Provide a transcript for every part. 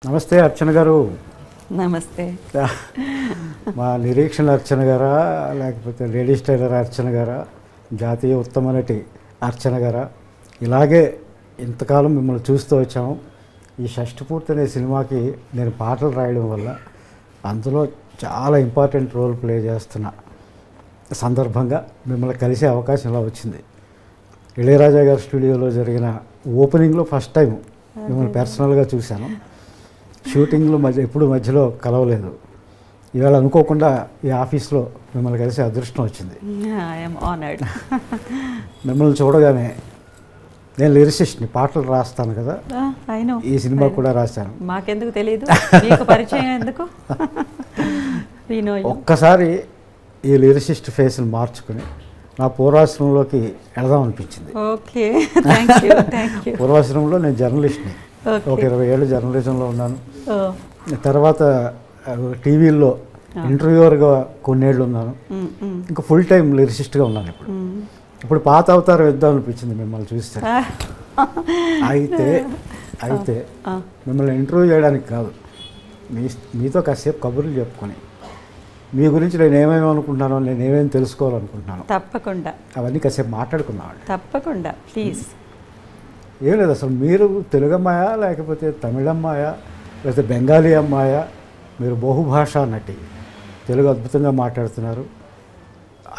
నమస్తే అర్చన గారు. నమస్తే. మా నిరీక్షణ అర్చన గారా, లేకపోతే లేడీస్ టైలర్ అర్చన గారా, జాతీయ ఉత్తమ నటి అర్చన గారా, ఇలాగే ఇంతకాలం మిమ్మల్ని చూస్తూ వచ్చాము. ఈ షష్టిపూర్తి అనే సినిమాకి నేను పాటలు రాయడం వల్ల అందులో చాలా ఇంపార్టెంట్ రోల్ ప్లే చేస్తున్న సందర్భంగా మిమ్మల్ని కలిసే అవకాశం ఇలా వచ్చింది. ఇళయరాజా గారి స్టూడియోలో జరిగిన ఓపెనింగ్లో ఫస్ట్ టైం మిమ్మల్ని పర్సనల్గా చూశాను. షూటింగ్లో ఎప్పుడు మధ్యలో కలవలేదు. ఇవాళ అనుకోకుండా ఈ ఆఫీస్లో మిమ్మల్ని కలిసి అదృష్టం వచ్చింది. మిమ్మల్ని చూడగానే నేను లిరిసిస్ట్ని, పాటలు రాస్తాను కదా, ఈ సినిమా కూడా రాశాను. మాకెందుకు తెలియదు, మీకు పరిచయం ఎందుకు? ఒక్కసారి ఈ లిరిసిస్ట్ ఫేస్ని మార్చుకుని నా పూర్వాశ్రమంలోకి వెళదాం అనిపించింది. Okay, thank you, thank you. పూర్వాశ్రమంలో నేను జర్నలిస్ట్ని, ఒక 20 ఏళ్ళు జర్నలిజంలో ఉన్నాను. తర్వాత టీవీల్లో ఇంటర్వ్యూవర్గా కొన్నేళ్ళు ఉన్నాను. ఇంకా ఫుల్ టైం లిరిసిస్ట్గా ఉన్నాను. ఇప్పుడు పాత అవతారం ఇద్దాం అనిపించింది మిమ్మల్ని చూస్తే. అయితే మిమ్మల్ని ఇంటర్వ్యూ చేయడానికి కాదు, మీతో కాసేపు కబుర్లు చెప్పుకొని మీ గురించి నేను ఏమేమి అనుకుంటున్నానో, నేను ఏమేమి తెలుసుకోవాలనుకుంటున్నాను, తప్పకుండా అవన్నీ కాసేపు మాట్లాడుకున్నాను. తప్పకుండా, ప్లీజ్. ఏం లేదు, అసలు మీరు తెలుగు అమ్మాయా, లేకపోతే తమిళ అమ్మాయా, లేకపోతే బెంగాలీ అమ్మాయా? మీరు బహుభాషా నటి, తెలుగు అద్భుతంగా మాట్లాడుతున్నారు.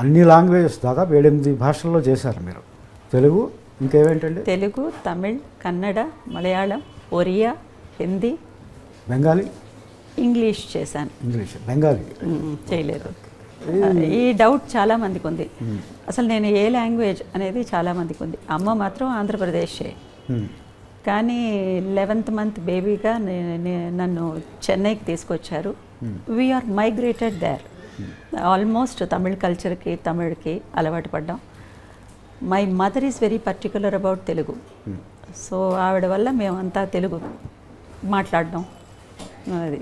అన్ని లాంగ్వేజెస్ దాదాపు 7-8 భాషల్లో చేశారు మీరు. తెలుగు, ఇంకేమేంటండి? తెలుగు, తమిళ్, కన్నడ, మలయాళం, ఒరియా, హిందీ, బెంగాలీ, ఇంగ్లీష్ చేశాను. ఇంగ్లీష్, బెంగాలీ చేయలేదు. ఈ డౌట్ చాలామందికి ఉంది, అసలు నేను ఏ లాంగ్వేజ్ అనేది చాలామందికి ఉంది. అమ్మ మాత్రం ఆంధ్రప్రదేశే, కానీ 11th మంత్ బేబీగా నన్ను చెన్నైకి తీసుకొచ్చారు. We are migrated there. Almost Tamil కల్చర్కి, తమిళ్కి అలవాటు పడ్డాం. My mother is very particular about Telugu. So ఆవిడ వల్ల మేమంతా తెలుగు మాట్లాడడం అది.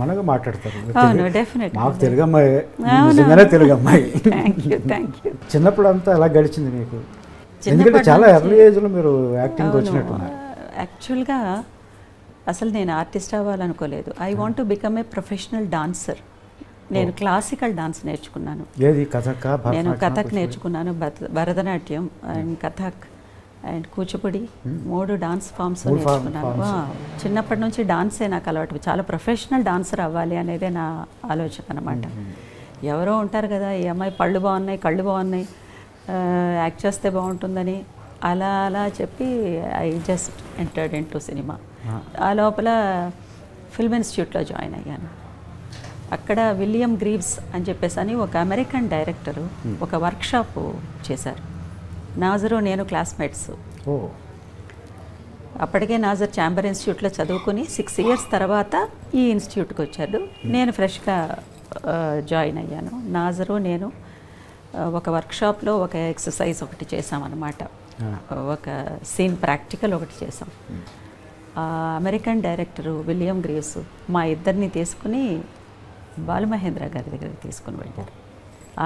మనగా మాట్లాడతారు. అవును, డెఫినెట్. మాకు తెలుగు అమ్మాయి, నిజంగానే తెలుగు అమ్మాయి. Thank you, thank you. చిన్నప్పుడు అంతా ఎలా గడిచింది మీకు? ఎందుకంటే చాలా ఎర్లీ ఏజ్లో మీరు యాక్టింగ్ వచ్చినట్టున్నారు. యాక్చువల్గా అసలు నేను ఆర్టిస్ట్ అవ్వాలనుకోలేదు. I want to become a professional dancer. నేను క్లాసికల్ డాన్స్ నేర్చుకున్నాను. ఏది? కథక్? నేను కథక్ నేర్చుకున్నాను, Bharatanatyam and Kathak and Kuchipudi, 3 dance forms నేర్చుకున్నాను. చిన్నప్పటి నుంచి డాన్సే నాకు అలవాటు. చాలా ప్రొఫెషనల్ డాన్సర్ అవ్వాలి అనేదే నా ఆలోచన అనమాట. ఎవరో ఉంటారు కదా, ఈ అమ్మాయి పళ్ళు బాగున్నాయి, కళ్ళు బాగున్నాయి, యాక్ట్ చేస్తే బాగుంటుందని, అలా అలా చెప్పి I just entered in to cinema. ఆ లోపల ఫిల్మ్ ఇన్స్టిట్యూట్లో జాయిన్ అయ్యాను. అక్కడ విలియం గ్రీవ్స్ అని చెప్పేసి అని ఒక అమెరికన్ డైరెక్టరు ఒక వర్క్షాప్ చేశారు. నాజరు నేను క్లాస్మేట్స్. అప్పటికే నాజర్ ఛాంబర్ ఇన్స్టిట్యూట్లో చదువుకుని 6 years తర్వాత ఈ ఇన్స్టిట్యూట్కి వచ్చాడు. నేను ఫ్రెష్గా జాయిన్ అయ్యాను. నాజరు నేను ఒక వర్క్షాప్లో ఒక ఎక్సర్సైజ్ ఒకటి చేసామన్నమాట. ఒక సీన్ ప్రాక్టికల్ ఒకటి చేసాం. అమెరికన్ డైరెక్టరు విలియం గ్రీవ్స్ మా ఇద్దరిని తీసుకుని బాలమహేంద్ర గారి దగ్గరికి తీసుకుని వెళ్ళారు.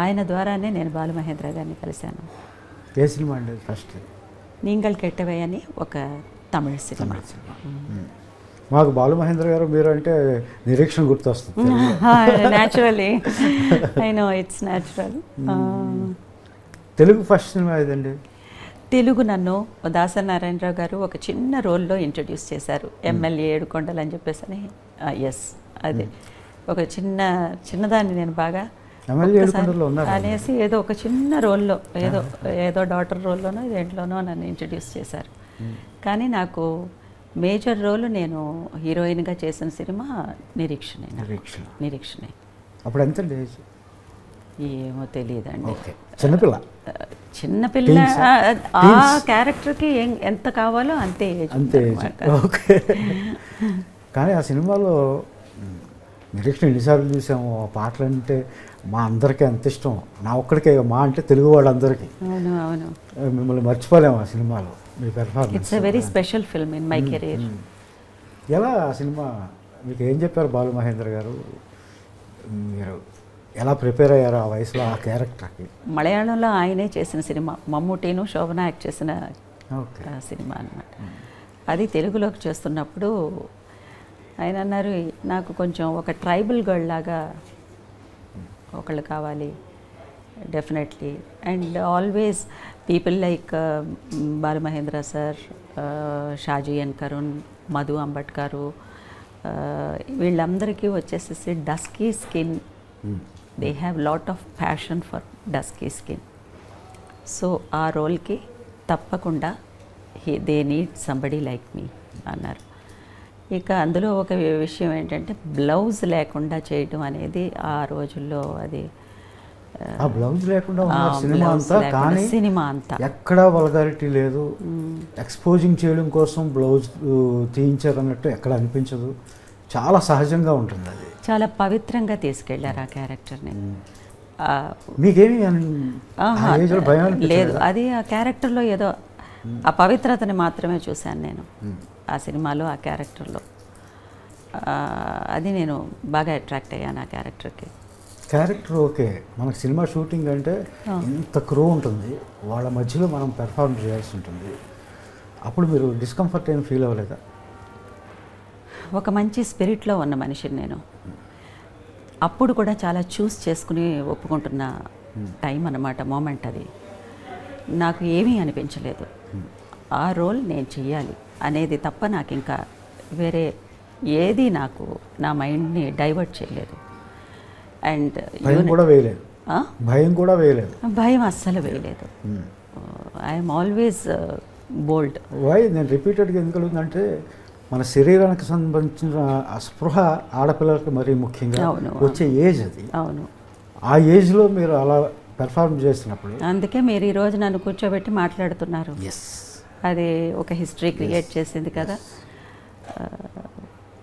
ఆయన ద్వారానే నేను బాలమహేంద్ర గారిని కలిశాను. ఏ సినిమా అండి? ఫస్ట్ నీంగల్ కెట్టవే అని ఒక తమిళ సినిమా. మాకు బాలమహేంద్ర గారు మీరు అంటే నిరీక్షణ గుర్తొస్తుంది. Naturally, I know, it's natural. Telugu first cinema ఏదండి? తెలుగు నన్ను దాసనారాయణరావు గారు ఒక చిన్న రోల్లో ఇంట్రడ్యూస్ చేశారు. ఎమ్మెల్యే ఏడుకొండలు అని చెప్పేసి అని. ఎస్, అదే ఒక చిన్నదాన్ని నేను బాగా అనేసి ఏదో ఒక చిన్న రోల్లో, ఏదో డాటర్ రోల్లోనో దేంట్లోనో నన్ను ఇంట్రడ్యూస్ చేశారు. కానీ నాకు మేజర్ రోల్ నేను హీరోయిన్గా చేసిన సినిమా నిరీక్షణే. అప్పుడు ఎంత ఏజ్? ఏమో తెలియదండి. చిన్నపిల్ల. ఆ క్యారెక్టర్కి ఎంత కావాలో అంతే ఏజ్. ఓకే. కానీ ఆ సినిమాలో నిరీక్షణ ఎన్నిసార్లు చూసాము. ఆ పాటలు అంటే మా అందరికీ అంత ఇష్టం. నా ఒక్కడికే, మా అంటే తెలుగు వాళ్ళందరికీ. అవును, అవును. మిమ్మల్ని మర్చిపోలేము ఆ సినిమాలో, మీ performance. It's a very special film in my career. ఎలా ఆ సినిమా మీకు ఏం చెప్పారు బాలమహేంద్ర గారు? మీరు ఎలా ప్రిపేర్ అయ్యారు ఆ వయసులో ఆ క్యారెక్టర్కి? మలయాళంలో ఆయనే చేసిన సినిమా, మమ్ముటీను శోభన యాక్ట్ చేసిన సినిమా అన్నమాట. అది తెలుగులోకి చేస్తున్నప్పుడు ఆయన అన్నారు నాకు కొంచెం ఒక ట్రైబల్ గర్ల్ లాగా ఒకళ్ళు కావాలి definitely. And always people like Balamahendra sir, Shaji N Karun, Madhu అంబట్కారు, వీళ్ళందరికీ వచ్చేసేసి dusky skin, they have lot of passion for dusky skin. So ఆ రోల్కి తప్పకుండా they need somebody like me అన్నారు. ఇక అందులో ఒక విషయం ఏంటంటే బ్లౌజ్ లేకుండా చేయడం అనేది ఆ రోజుల్లో అది ఆ బ్లౌజ్ లేకుండా సినిమా అంతా, కానీ సినిమా అంతా ఎక్కడా వల్గారిటీ లేదు. ఎక్స్పోజింగ్ చేయడం కోసం బ్లౌజ్ తీయించారు అన్నట్టు ఎక్కడ అనిపించదు. చాలా సహజంగా ఉంటుంది. అది చాలా పవిత్రంగా తీసుకెళ్లారు ఆ క్యారెక్టర్ని. మీకేమి భయం లేదు, అది ఆ క్యారెక్టర్లో ఏదో ఆ పవిత్రతని మాత్రమే చూశాను నేను ఆ సినిమాలో, ఆ క్యారెక్టర్లో. అది నేను బాగా అట్రాక్ట్ అయ్యాను ఆ క్యారెక్టర్కి. క్యారెక్టర్ ఓకే, మనకు సినిమా షూటింగ్ అంటే ఇంత క్రూ ఉంటుంది, వాళ్ళ మధ్యలో మనం పెర్ఫార్మ్ చేయాల్సి ఉంటుంది. అప్పుడు మీరు డిస్కంఫర్ట్ ఏం ఫీల్ అవ్వలేదా? ఒక మంచి స్పిరిట్లో ఉన్న మనిషిని నేను. అప్పుడు కూడా చాలా చూస్ చేసుకుని ఒప్పుకుంటున్న టైం అన్నమాట, మూమెంట్ అది. నాకు ఏమీ అనిపించలేదు. ఆ రోల్ నేను చెయ్యాలి అనేది తప్ప నాకు ఇంకా వేరే ఏది నాకు నా మైండ్ని డైవర్ట్ చేయలేదు. అండ్ భయం కూడా వేయలేదు. భయం అస్సలు వేయలేదు. I'm always bold. వై నేను రిపీటెడ్గా ఎందుకు అడుగుతుందంటే, మన శరీరానికి సంబంధించిన స్పృహ ఆడపిల్లలకు మరీ ముఖ్యంగా వచ్చే ఏజ్ అది. అవును, ఆ ఏజ్లో మీరు అలా పెర్ఫార్మ్ చేస్తున్నప్పుడు, అందుకే మీరు ఈరోజు నన్ను కూర్చోబెట్టి మాట్లాడుతున్నారు. అది ఒక హిస్టరీ క్రియేట్ చేసింది కదా.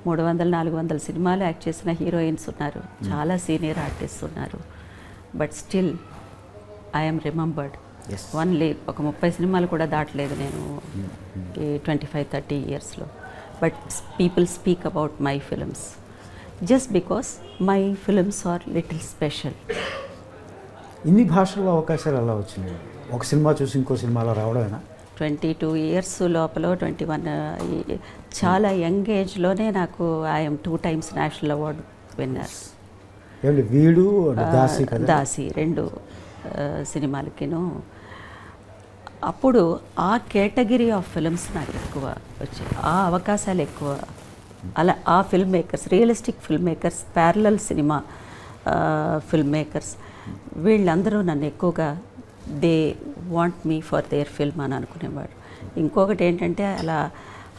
300-400 సినిమాలు యాక్ట్ చేసిన హీరోయిన్స్ ఉన్నారు, చాలా సీనియర్ ఆర్టిస్ట్ ఉన్నారు. But still I'm remembered. Only ఒక 30 సినిమాలు కూడా దాటలేదు నేను ఈ 25-30 ఇయర్స్లో. But people speak about my films just because my films are little special. ఇన్ని భాషల్లో అవకాశాలు ఎలా వచ్చినాయి? ఒక సినిమా చూసి ఇంకో సినిమాలో రావడమేనా? 22 ఇయర్స్ లోపల 21 చాలా యంగ్ ఏజ్లోనే నాకు I'm 2 times national award winner. వీడు దాసి 2 సినిమాలకిను. అప్పుడు ఆ కేటగిరీ ఆఫ్ ఫిల్మ్స్ నాకు ఎక్కువ వచ్చాయి, ఆ అవకాశాలు ఎక్కువ. అలా ఆ film makers, realistic film makers, parallel cinema film makers, వీళ్ళందరూ నన్ను ఎక్కువగా they want me for their film అని అనుకునేవాడు. ఇంకొకటి ఏంటంటే,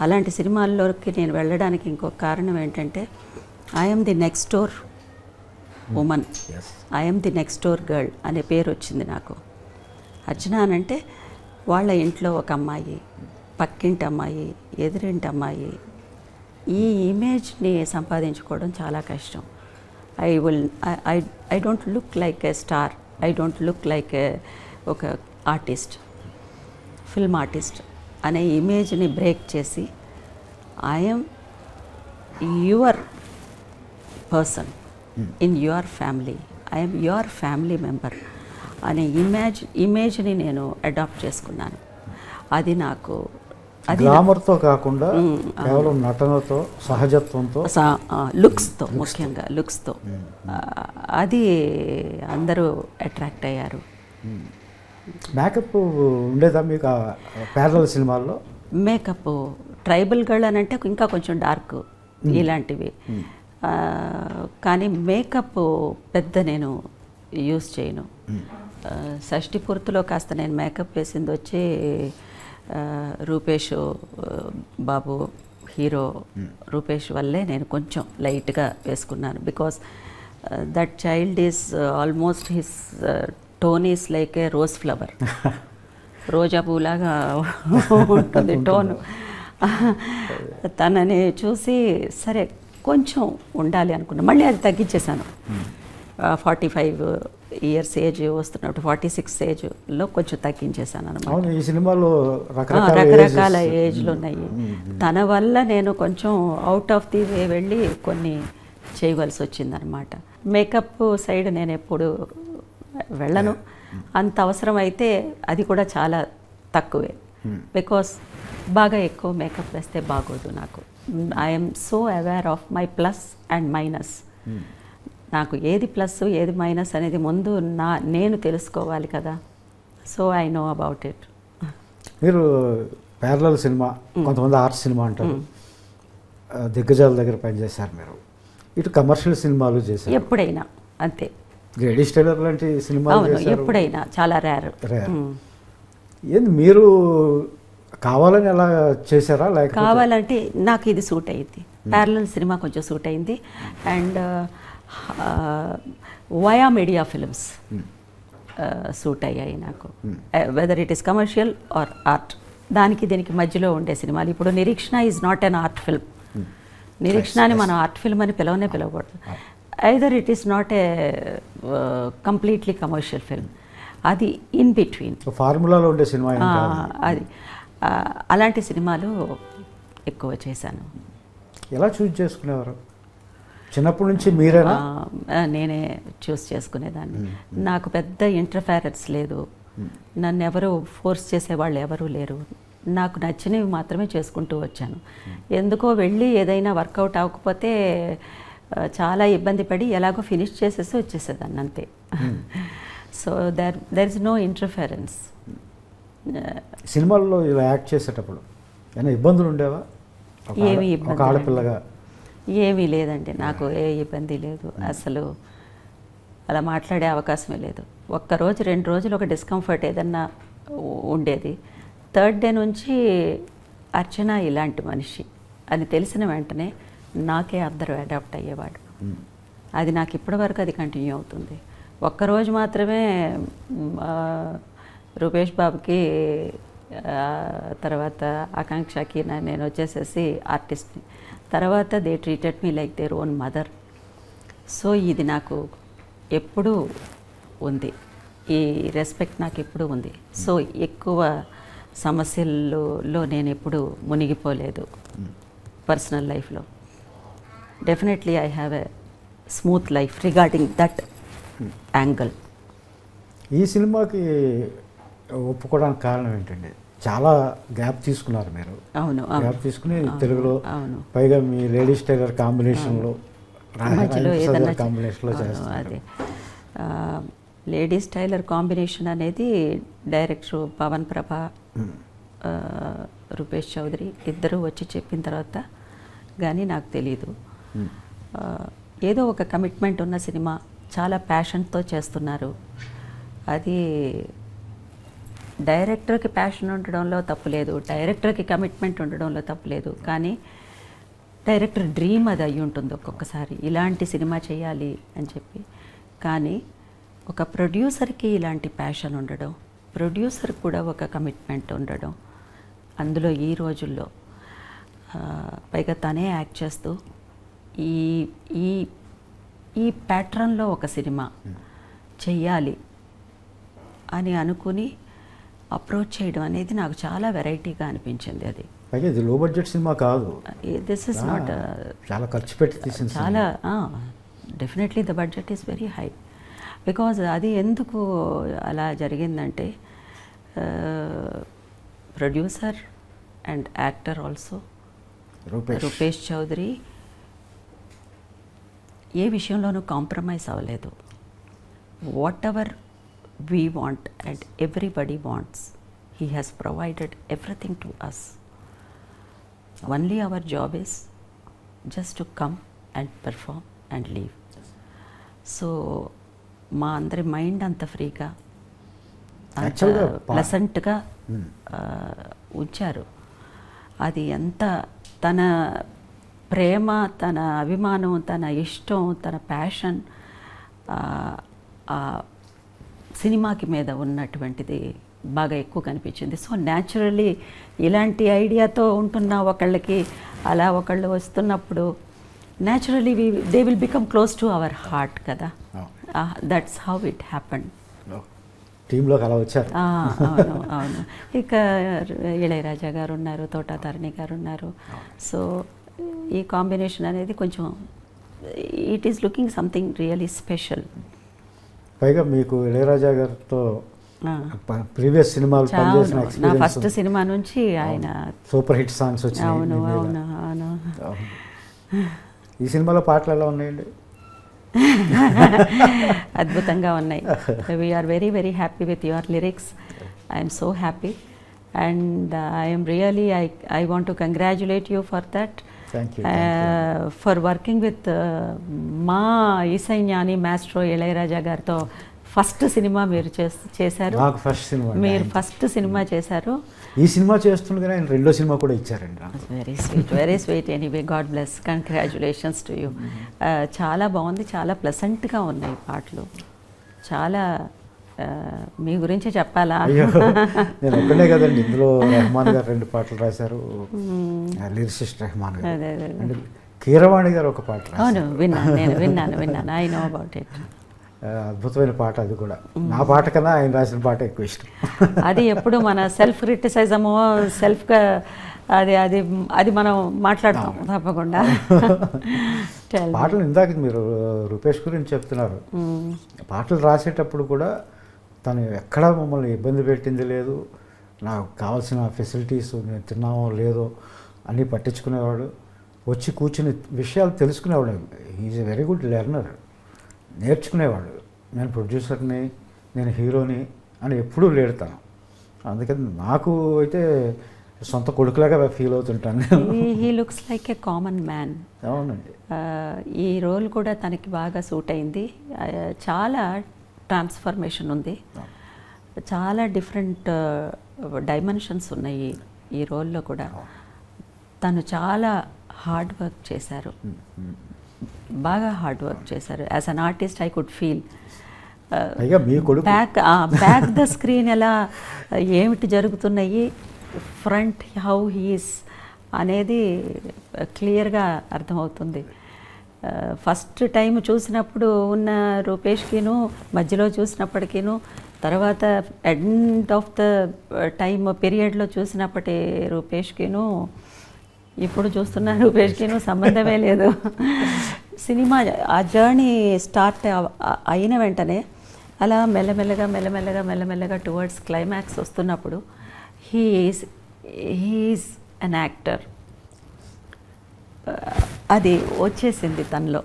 అలాంటి సినిమాల్లోకి నేను వెళ్ళడానికి ఇంకొక కారణం ఏంటంటే, I'm the next door woman, I'm the next door girl అనే పేరు వచ్చింది నాకు. అర్చన అనంటే వాళ్ళ ఇంట్లో ఒక అమ్మాయి, పక్కింటి అమ్మాయి, ఎదురింటి అమ్మాయి, ఈ ఇమేజ్ని సంపాదించుకోవడం చాలా కష్టం. I don't look like A star, I don't look like ఒక ఆర్టిస్ట్, ఫిల్మ్ ఆర్టిస్ట్ అనే ఇమేజ్ని బ్రేక్ చేసి I'm your person in your family, I'm your family member అనే ఇమేజ్ని నేను అడాప్ట్ చేసుకున్నాను. అది నాకు గ్లామర్తో కాకుండా కేవలం నటనతో, సహజత్వంతో, లుక్స్తో, ముఖ్యంగా లుక్స్తో అది అందరూ అట్రాక్ట్ అయ్యారు. మేకప్ ఉండేదా మీకు ప్యారలల్ సినిమాల్లో? మేకప్ ట్రైబల్ గర్ల్ అని అంటే ఇంకా కొంచెం డార్క్ ఇలాంటివి, కానీ మేకప్ పెద్ద నేను యూస్ చేయను. షష్ఠి పూర్తిలో కాస్త నేను మేకప్ వేసింది వచ్చి రూపేష్ బాబు, హీరో రూపేష్ వల్లే నేను కొంచెం లైట్గా వేసుకున్నాను. Because that child is almost his tone is like a rose flower, రోజా పూలాగా ఉంటుంది టోను. తనని చూసి సరే కొంచెం ఉండాలి అనుకున్నా, మళ్ళీ అది తగ్గించేశాను. 45 ఇయర్స్ ఏజ్ వస్తున్నప్పుడు 46 ఏజ్లో కొంచెం తగ్గించేశాను అనమాట. ఈ సినిమాలో రకరకాల ఏజ్లు ఉన్నాయి. తన వల్ల నేను కొంచెం అవుట్ ఆఫ్ ది వే వెళ్ళి కొన్ని చేయవలసి వచ్చిందనమాట. మేకప్ సైడ్ నేను ఎప్పుడు వెళ్ళను, అంత అవసరం అయితే అది కూడా చాలా తక్కువే. బికాస్ బాగా ఎక్కువ మేకప్ వేస్తే బాగోదు నాకు. I'm so aware of my plus and minus. నాకు ఏది ప్లస్ ఏది మైనస్ అనేది ముందు నేను తెలుసుకోవాలి కదా. So I know about it. మీరు ప్యారలల్ సినిమా, కొంతమంది ఆర్ట్ సినిమా అంటారు, దిగ్గజాల దగ్గర పనిచేశారు మీరు. ఇటు కమర్షియల్ సినిమాలు చేశారు ఎప్పుడైనా అంతే. లేడీ స్టైలర్ లాంటి సినిమాలు అవును, చేశారు. ఎప్పుడైనా, చాలా రేర్. ఏంది మీరు కావాలని అలా చేశారా లేకపోతే కావాలంటే నాకు ఇది సూట్ అయింది. ప్యారలల్ సినిమా కొంచెం సూట్ అయింది. And via media films suit అయ్యాయి నాకు, whether it is commercial or art. దానికి దీనికి మధ్యలో ఉండే సినిమాలు. ఇప్పుడు Nireekshana is not an art film. నిరీక్షణని మనం ఆర్ట్ ఫిల్మ్ అని పిలవకూడదు. Either it is not a completely commercial film, అది ఇన్ బిట్వీన్ ఫార్ములాలో ఉండే సినిమా. అది అలాంటి సినిమాలు ఎక్కువ చేశాను. ఎలా చూస్ చేసుకునేవారు? చిన్నప్పటి నుంచి మీరేనా? నేనే చూస్ చేసుకునేదాన్ని. నాకు పెద్ద ఇంటర్ఫెరెన్స్ లేదు. నన్ను ఎవరు ఫోర్స్ చేసేవాళ్ళు ఎవరూ లేరు. నాకు నచ్చినవి మాత్రమే చేసుకుంటూ వచ్చాను. ఎందుకో వెళ్ళి ఏదైనా వర్కౌట్ అవ్వకపోతే చాలా ఇబ్బంది పడి ఎలాగో ఫినిష్ చేసేసి వచ్చేసేదాన్ని అంతే. So there is no interference. సినిమాల్లో ఇలా యాక్ట్ చేసేటప్పుడు ఏమైనా ఇబ్బందులు ఉండేవా? ఏమీ ఒక ఇబ్బంది ఆడపిల్లగా ఏమీ లేదండి. నాకు ఏ ఇబ్బంది లేదు. అసలు అలా మాట్లాడే అవకాశమే లేదు. ఒక్కరోజు 2 రోజులు ఒక డిస్కంఫర్ట్ ఏదన్నా ఉండేది. థర్డ్ డే నుంచి అర్చన ఇలాంటి మనిషి అని తెలిసిన వెంటనే నాకే అందరూ అడాప్ట్ అయ్యేవాడు. అది నాకు ఇప్పటివరకు అది కంటిన్యూ అవుతుంది. ఒక్కరోజు మాత్రమే రూపేష్ బాబుకి, తర్వాత ఆకాంక్షకి నేను వచ్చేసేసి ఆర్టిస్ట్ని. తర్వాత they treated me like their own mother. So ఇది నాకు ఎప్పుడూ ఉంది, ఈ రెస్పెక్ట్ నాకు ఎప్పుడూ ఉంది. సో ఎక్కువ సమస్యల్లో నేను ఎప్పుడు మునిగిపోలేదు పర్సనల్ లైఫ్లో. Definitely I have a smooth life regarding that angle. ఈ సినిమాకి ఒప్పుకోవడానికి కారణం ఏంటండి? చాలా గ్యాప్ తీసుకున్నారు మీరు. అవును, గ్యాప్ తీసుకుని తెలుగులో, అవును, పైగా మీ లేడీస్ టైలర్ కాంబినేషన్లో, మధ్యలో ఏదైనా కాంబినేషన్లో చేస్తారు. అదే లేడీస్ టైలర్ కాంబినేషన్ అనేది డైరెక్టర్ పవన్ ప్రభ, రూపేష్ చౌదరి ఇద్దరు వచ్చి చెప్పిన తర్వాత కానీ నాకు తెలీదు. ఏదో ఒక కమిట్మెంట్ ఉన్న సినిమా, చాలా ప్యాషన్తో చేస్తున్నారు. అది డైరెక్టర్కి ప్యాషన్ ఉండడంలో తప్పులేదు, డైరెక్టర్కి కమిట్మెంట్ ఉండడంలో తప్పులేదు. కానీ డైరెక్టర్ డ్రీమ్ అది అయ్యి ఉంటుంది ఒక్కొక్కసారి, ఇలాంటి సినిమా చేయాలి అని చెప్పి. కానీ ఒక ప్రొడ్యూసర్కి ఇలాంటి ప్యాషన్ ఉండడం, ప్రొడ్యూసర్ కూడా ఒక కమిట్మెంట్ ఉండడం, అందులో ఈ రోజుల్లో పైగా తనే యాక్ట్ చేస్తూ ఈ ఈ ఈ ప్యాటర్న్లో ఒక సినిమా చెయ్యాలి అని అనుకుని అప్రోచ్ చేయడం అనేది నాకు చాలా వెరైటీగా అనిపించింది. అది పైగా ఇది లో బడ్జెట్ సినిమా కాదు, దిస్ ఇస్ నాట్, చాలా ఖర్చు పెట్టి తీసిన చాలా definitely the budget is very high. Because అది ఎందుకు అలా జరిగిందంటే producer and actor also Rupesh Chaudhary ఏ విషయంలోనూ కాంప్రమైజ్ అవ్వలేదు. Whatever we want and everybody wants, he has provided everything to us. Only our job is just to come and perform and leave. So మా అందరి mind అంత ఫ్రీగా, అంత ప్లెసెంట్గా ఉంచారు. అది ఎంత తన ప్రేమ, తన అభిమానం, తన ఇష్టం, తన ప్యాషన్ సినిమాకి మీద ఉన్నటువంటిది బాగా ఎక్కువ కనిపించింది. సో న్యాచురల్లీ ఇలాంటి ఐడియాతో ఉంటున్న ఒకళ్ళకి అలా ఒకళ్ళు వస్తున్నప్పుడు naturally they will become close to our heart కదా. That's how it happened. టీంలోకి అలా వచ్చారు. అవును, అవును. ఇక ఇళయరాజా గారు ఉన్నారు, తోటాతారిణి గారు ఉన్నారు. సో ఈ కాంబినేషన్ అనేది కొంచెం it is looking something really special. పైగా మీకు ఇళయరాజా గారితో ప్రీవియస్ సినిమాలు పనిచేసిన నా ఫస్ట్ సినిమా నుంచి ఆయన సూపర్ హిట్ సాంగ్స్ వచ్చాయి. అవును, అవును, అవును. ఈ సినిమాలో పాటలు ఎలా ఉన్నాయండి? అద్భుతంగా ఉన్నాయి. We're very very happy with your lyrics. I'm so happy and I'm really I want to congratulate you for that, for working with మా ఈసై జ్ఞాని మాస్ట్రో ఇళయరాజా గారితో ఫస్ట్ సినిమా మీరు చేశారు. మీరు ఫస్ట్ సినిమా చేశారు. ఈ సినిమా చేస్తుండగానే ఆయన రెండో సినిమా కూడా ఇచ్చారండి. Very sweet anyway, God bless, congratulations to you. చాలా బాగుంది, చాలా ప్లెసెంట్గా ఉన్నాయి పాటలు. చాలా మీ గురించి చెప్పాలా? నేను ఒక్కడే కదండి, ఇందులో రెహమాన్ గారు 2 పాటలు రాశారు, లిరిసిస్ట్ రెహమాన్ గారు. కీరవాణి గారు ఒక పాట రాశారు. అవును, విన్నాను. I know about it. అద్భుతమైన పాట అది కూడా. నా పాట కన్నా ఆయన రాసిన పాట ఎక్కువ ఇష్టం. అది ఎప్పుడు మన సెల్ఫ్ క్రిటిసైజము, సెల్ఫ్గా అది అది అది మనం మాట్లాడతాం తప్పకుండా. పాటలు ఇందాక మీరు రూపేష్ గురించి చెప్తున్నారు. పాటలు రాసేటప్పుడు కూడా తను ఎక్కడా మమ్మల్ని ఇబ్బంది పెట్టింది లేదు. నాకు కావాల్సిన ఫెసిలిటీస్ నేను తిన్నామో లేదో అన్నీ పట్టించుకునేవాడు. వచ్చి కూర్చుని విషయాలు తెలుసుకునేవాడు. Is a very good learner. నేర్చుకునేవాడు. నేను ప్రొడ్యూసర్ని, నేను హీరోని అని ఎప్పుడూ లేడతాను. అందుకని నాకు అయితే సొంత కొడుకులాగా ఫీల్ అవుతుంటాను. He looks like a common man. అవునండి. ఈ రోల్ కూడా తనకి బాగా సూట్ అయింది. చాలా ట్రాన్స్ఫర్మేషన్ ఉంది, చాలా డిఫరెంట్ డైమెన్షన్స్ ఉన్నాయి ఈ రోల్లో కూడా. తను చాలా హార్డ్ వర్క్ చేశారు, బాగా హార్డ్ వర్క్ చేశారు. As an artist I could feel back the screen ఎలా ఏమిటి జరుగుతున్నాయి, ఫ్రంట్ హౌ హీస్ అనేది క్లియర్గా అర్థమవుతుంది. ఫస్ట్ టైం చూసినప్పుడు ఉన్న రూపేష్కిను, మధ్యలో చూసినప్పటికీను, తర్వాత ఎండ్ ఆఫ్ ద టైం పీరియడ్లో చూసినప్పటి రూపేష్కిను, ఇప్పుడు చూస్తున్న రూపేష్కిను సంబంధమే లేదు. సినిమా ఆ జర్నీ స్టార్ట్ అయిన వెంటనే అలా మెల్లమెల్లగా టువర్డ్స్ క్లైమాక్స్ వస్తున్నప్పుడు హీఈస్ అన్ యాక్టర్. అది వచ్చేసింది తనలో,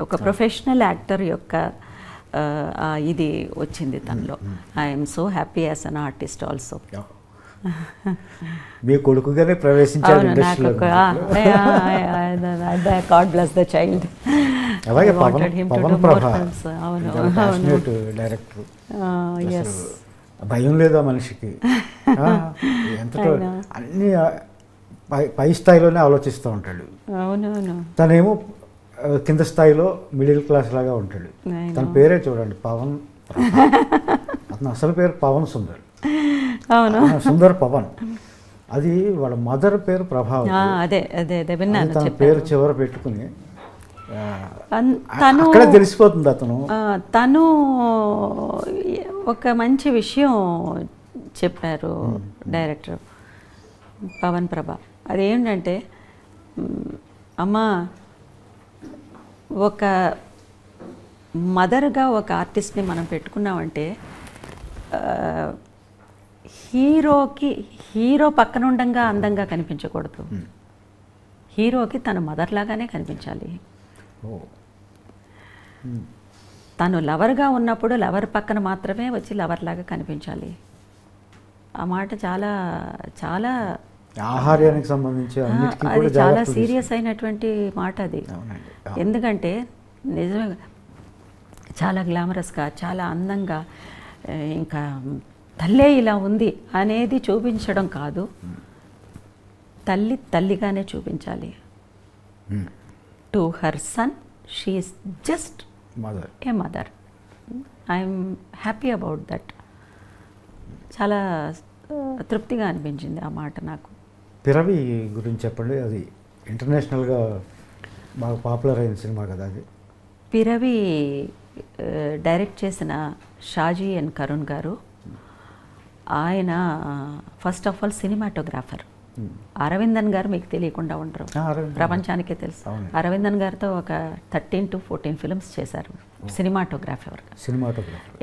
ఒక ప్రొఫెషనల్ యాక్టర్ యొక్క ఇది వచ్చింది తనలో. I'm so happy as an artist also. మీ కొడుకుగానే ప్రవేశించారు ఇండస్ట్రీలో. God bless the child. అలాగే పవన్ ప్రభా డైరెక్టర్. భయం లేదా మనిషికి, ఎంతటో అన్ని పై స్థాయిలోనే ఆలోచిస్తూ ఉంటాడు. అవునవును. తనేమో కింద స్థాయిలో మిడిల్ క్లాస్ లాగా ఉంటాడు. తన పేరే చూడండి, పవన్. అతను అసలు పేరు పవన్ సుందర్. అవును, సుందర్ పవన్. అది వాళ్ళ మదర్ పేరు ప్రభావతి. అదే అదే అదే విన్నాను. తన పేరు చివర పెట్టుకుని అక్కడ తెలిసిపోతుంది తను ఒక మంచి విషయం చెప్పారు డైరెక్టర్ పవన్ ప్రభా. అదేంటంటే, అమ్మా, ఒక మదర్గా ఒక ఆర్టిస్ట్ని మనం పెట్టుకున్నామంటే హీరో పక్కన ఉండంగా అందంగా కనిపించకూడదు. హీరోకి తన మదర్ లాగానే కనిపించాలి. తను లవర్గా ఉన్నప్పుడు లవర్ పక్కన మాత్రమే వచ్చి లవర్ లాగా కనిపించాలి. ఆ మాట చాలా చాలా ఆహార్యానికి సంబంధించి అది చాలా సీరియస్ అయినటువంటి మాట అది. ఎందుకంటే నిజమే, చాలా గ్లామరస్గా, చాలా అందంగా, ఇంకా తల్లే ఇలా ఉంది అనేది చూపించడం కాదు, తల్లి తల్లిగానే చూపించాలి. To her son she is just a mother. I'm happy about that. చాలా తృప్తిగా అనిపించింది ఆ మాట నాకు. పిరవి గురించి చెప్పండి. అది ఇంటర్నేషనల్గా బాగా పాపులర్ అయిన సినిమా కదా అది. పిరవి డైరెక్ట్ చేసిన షాజీ ఎన్ కరుణ్ గారు. ఆయన first of all cinematographer. Aravindan గారు మీకు తెలియకుండా ఉండరు, ప్రపంచానికే తెలుసు. అరవిందన్ గారితో ఒక 13 to 14 ఫిల్మ్స్ చేశారు సినిమాటోగ్రాఫర్.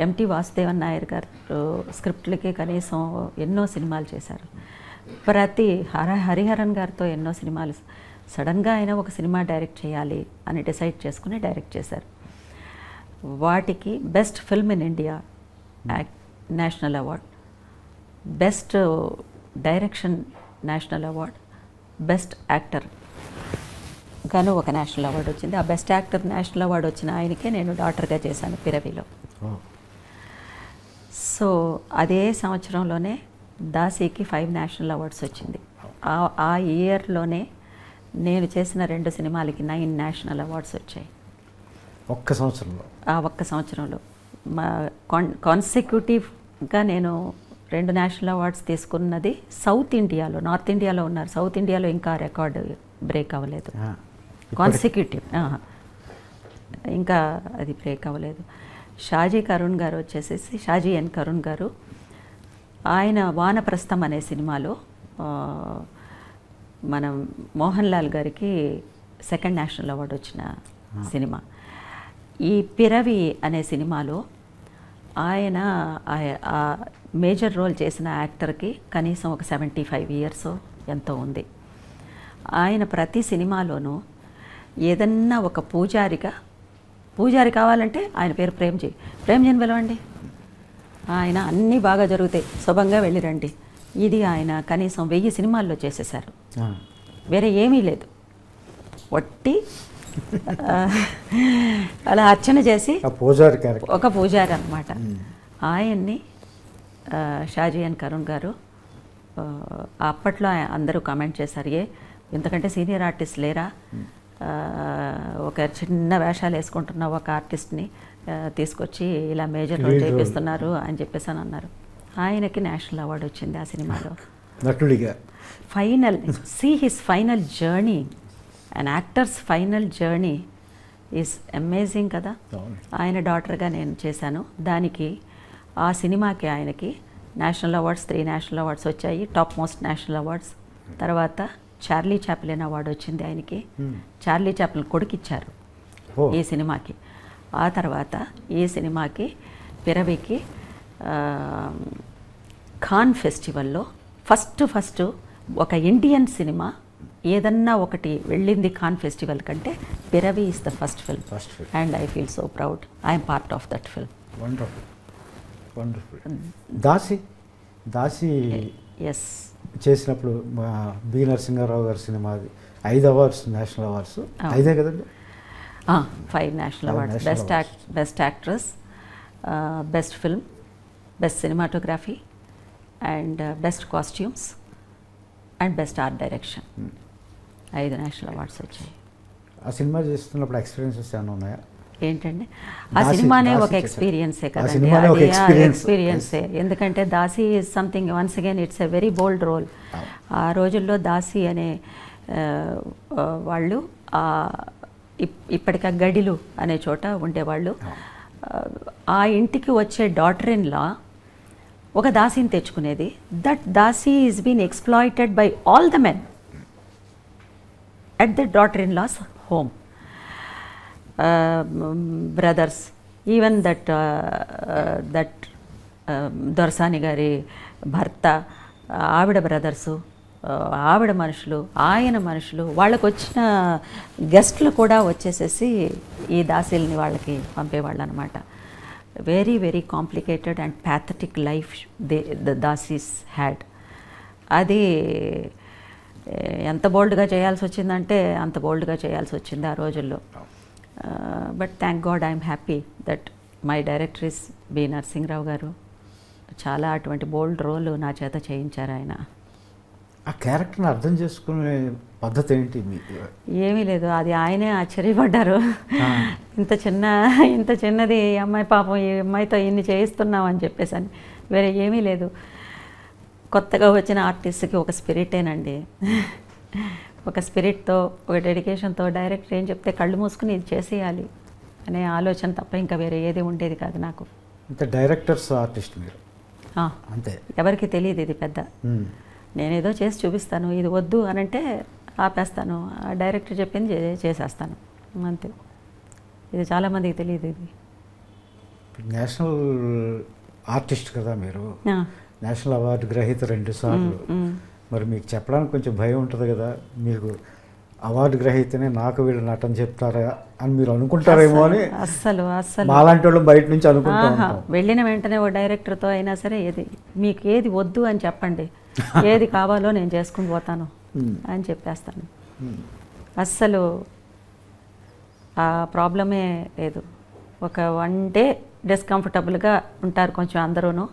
ఎంటి వాసుదేవన్ నాయర్ గారు స్క్రిప్ట్లకి కనీసం ఎన్నో సినిమాలు చేశారు. హరిహరన్ గారితో ఎన్నో సినిమాలు. సడన్గా ఆయన ఒక సినిమా డైరెక్ట్ చేయాలి అని డిసైడ్ చేసుకుని డైరెక్ట్ చేశారు. వాటికి best film in India national award, best direction national award, best actor గాను ఒక నేషనల్ అవార్డు వచ్చింది. ఆ బెస్ట్ యాక్టర్ నేషనల్ అవార్డు వచ్చిన ఆయనకే నేను డాటర్గా చేశాను పిరవిలో. సో అదే సంవత్సరంలోనే దాసీకి 5 నేషనల్ అవార్డ్స్ వచ్చింది. ఆ ఇయర్లోనే నేను చేసిన 2 సినిమాలకి 9 నేషనల్ అవార్డ్స్ వచ్చాయి ఒక్క సంవత్సరంలో. ఆ ఒక్క సంవత్సరంలో మా కాన్సిక్యూటివ్గా నేను 2 నేషనల్ అవార్డ్స్ తీసుకున్నది సౌత్ ఇండియాలో. నార్త్ ఇండియాలో ఉన్నారు, సౌత్ ఇండియాలో ఇంకా రికార్డు బ్రేక్ అవ్వలేదు. కాన్సిక్యూటివ్ ఇంకా అది బ్రేక్ అవ్వలేదు. షాజీ కరుణ్ గారు వచ్చేసేసి, షాజీ ఎన్ కరుణ్ గారు, ఆయన వానప్రస్థం అనే సినిమాలో మనం మోహన్ లాల్ గారికి 2nd నేషనల్ అవార్డు వచ్చిన సినిమా. ఈ పిరవి అనే సినిమాలో ఆయన ఆ మేజర్ రోల్ చేసిన యాక్టర్కి కనీసం ఒక 75 ఇయర్స్ ఎంతో ఉంది. ఆయన ప్రతి సినిమాలోనూ ఏదన్నా ఒక పూజారి కావాలంటే ఆయన పేరు ప్రేమ్జీని పిలవండి, ఆయన అన్నీ బాగా జరుగుతాయి, శుభంగా వెళ్ళిరండి. ఇది ఆయన కనీసం 1000 సినిమాల్లో చేసేసారు. వేరే ఏమీ లేదు, వట్టి అలా అర్చన చేసి ఒక పూజారి అన్నమాట. ఆయన్ని షాజీ ఎన్ కరుణ్ గారు అప్పట్లో అందరూ కామెంట్ చేశారు, ఇంతకంటే సీనియర్ ఆర్టిస్ట్ లేరా, ఒక చిన్న వేషాలు వేసుకుంటున్న ఒక ఆర్టిస్ట్ని తీసుకొచ్చి ఇలా మేజర్ రోల్ చేపిస్తున్నారు అని చెప్పేసి అని అన్నారు. ఆయనకి నేషనల్ అవార్డు వచ్చింది ఆ సినిమాలో నటుడిగా. Final his final journey, and actors final journey is amazing కదా. ఆయన డాటర్గా నేను చేశాను. దానికి ఆ సినిమాకి ఆయనకి నేషనల్ అవార్డ్స్ 3 నేషనల్ అవార్డ్స్ వచ్చాయి, టాప్ మోస్ట్ నేషనల్ అవార్డ్స్. తర్వాత చార్లీ చాప్లిన్ అవార్డు వచ్చింది ఆయనకి. చార్లీ చాప్లిన్ కొడుకిచ్చారు ఈ సినిమాకి. ఆ తర్వాత ఈ సినిమాకి పిరవికి ఖాన్ ఫెస్టివల్లో ఫస్ట్ ఒక ఇండియన్ సినిమా ఏదన్నా ఒకటి వెళ్ళింది ఖాన్ ఫెస్టివల్ కంటే Piravi is the first film, and I feel so proud I'm part of that film. Wonderful. Daasi ఎస్ చేసినప్పుడు మా బి నరసింహారావు గారి సినిమా 5 అవార్డ్స్ నేషనల్ అవార్డ్స్ 5 కదండి. 5 national awards, best actress, best film, best cinematography, and best costumes, and best art direction. 5 national awards వచ్చాయి. ఆ cinema చేస్తున్నప్పుడు experiences ఏమైనా ఉన్నాయా? ఏంటండి, ఆ సినిమానే ఒక ఎక్స్పీరియన్సే కదండి, ఎక్స్పీరియన్సే. ఎందుకంటే Daasi is something, once again it's a very bold role. ఆ రోజుల్లో దాసి అనే వాళ్ళు ఇప్పటికా గడిలు అనే చోట ఉండేవాళ్ళు. ఆ ఇంటికి వచ్చే డాటర్ ఇన్ లా ఒక దాసిని తెచ్చుకునేది. That dasi is been exploited by all the men at the daughter in law's home. Brothers, even that దొరసాని గారి భర్త, ఆవిడ బ్రదర్సు, ఆవిడ మనుషులు, ఆయన మనుషులు, వాళ్ళకు వచ్చిన గెస్ట్లు కూడా వచ్చేసేసి ఈ దాసీల్ని వాళ్ళకి పంపేవాళ్ళు అనమాట. Very very complicated and pathetic life the dasis had. అది ఎంత బోల్డ్గా చేయాల్సి వచ్చిందంటే అంత బోల్డ్గా చేయాల్సి వచ్చింది ఆ రోజుల్లో. But thank God I'm happy that my director is B Narasimha Rao garu. చాలా అటువంటి బోల్డ్ రోల్ నా చేత చేయించారు ఆయన. ఆ క్యారెక్టర్ని అర్థం చేసుకునే పద్ధతి ఏంటి మీకు? ఏమీ లేదు, అది ఆయనే ఆశ్చర్యపడ్డారు. ఇంత చిన్నది ఈ అమ్మాయి, పాపం ఈ అమ్మాయితో ఇన్ని చేయిస్తున్నాం అని చెప్పేసి అని. వేరే ఏమీ లేదు. కొత్తగా వచ్చిన ఆర్టిస్ట్కి ఒక స్పిరిటేనండి, ఒక స్పిరిట్తో, ఒక డెడికేషన్తో డైరెక్టర్ ఏం చెప్తే కళ్ళు మూసుకుని ఇది చేసేయాలి అనే ఆలోచన తప్ప ఇంకా వేరే ఏది ఉండేది కాదు నాకు. అంటే డైరెక్టర్స్ ఆర్టిస్ట్ మీరు అంతే, ఎవరికి తెలియదు ఇది పెద్ద. నేనేదో చేసి చూపిస్తాను, ఇది వద్దు అని అంటే ఆపేస్తాను, ఆ డైరెక్టర్ చెప్పింది చేసేస్తాను అంతే. ఇది చాలామందికి తెలియదు. ఇది నేషనల్ ఆర్టిస్ట్ కదా మీరు, నేషనల్ అవార్డు గ్రహీత 2 సార్లు. మరి మీకు చెప్పడానికి కొంచెం భయం ఉంటుంది కదా, మీకు అవార్డు గ్రహీతనే నాకు వీళ్ళు నటన చెప్తారా అని మీరు అనుకుంటారేమో అని అస్సలు అస్సలు మాలాంటి వాళ్ళు బయట నుంచి అనుకుంటూ ఆహా, ఉంటాం. వెళ్ళిన వెంటనే ఓ డైరెక్టర్తో అయినా సరే మీకు ఏది వద్దు అని చెప్పండి, ఏది కావాలో నేను చేసుకుని పోతాను అని చెప్పేస్తాను. అస్సలు ఆ ప్రాబ్లమే లేదు. ఒక 1 డే డిస్కంఫర్టబుల్గా ఉంటారు కొంచెం అందరూను.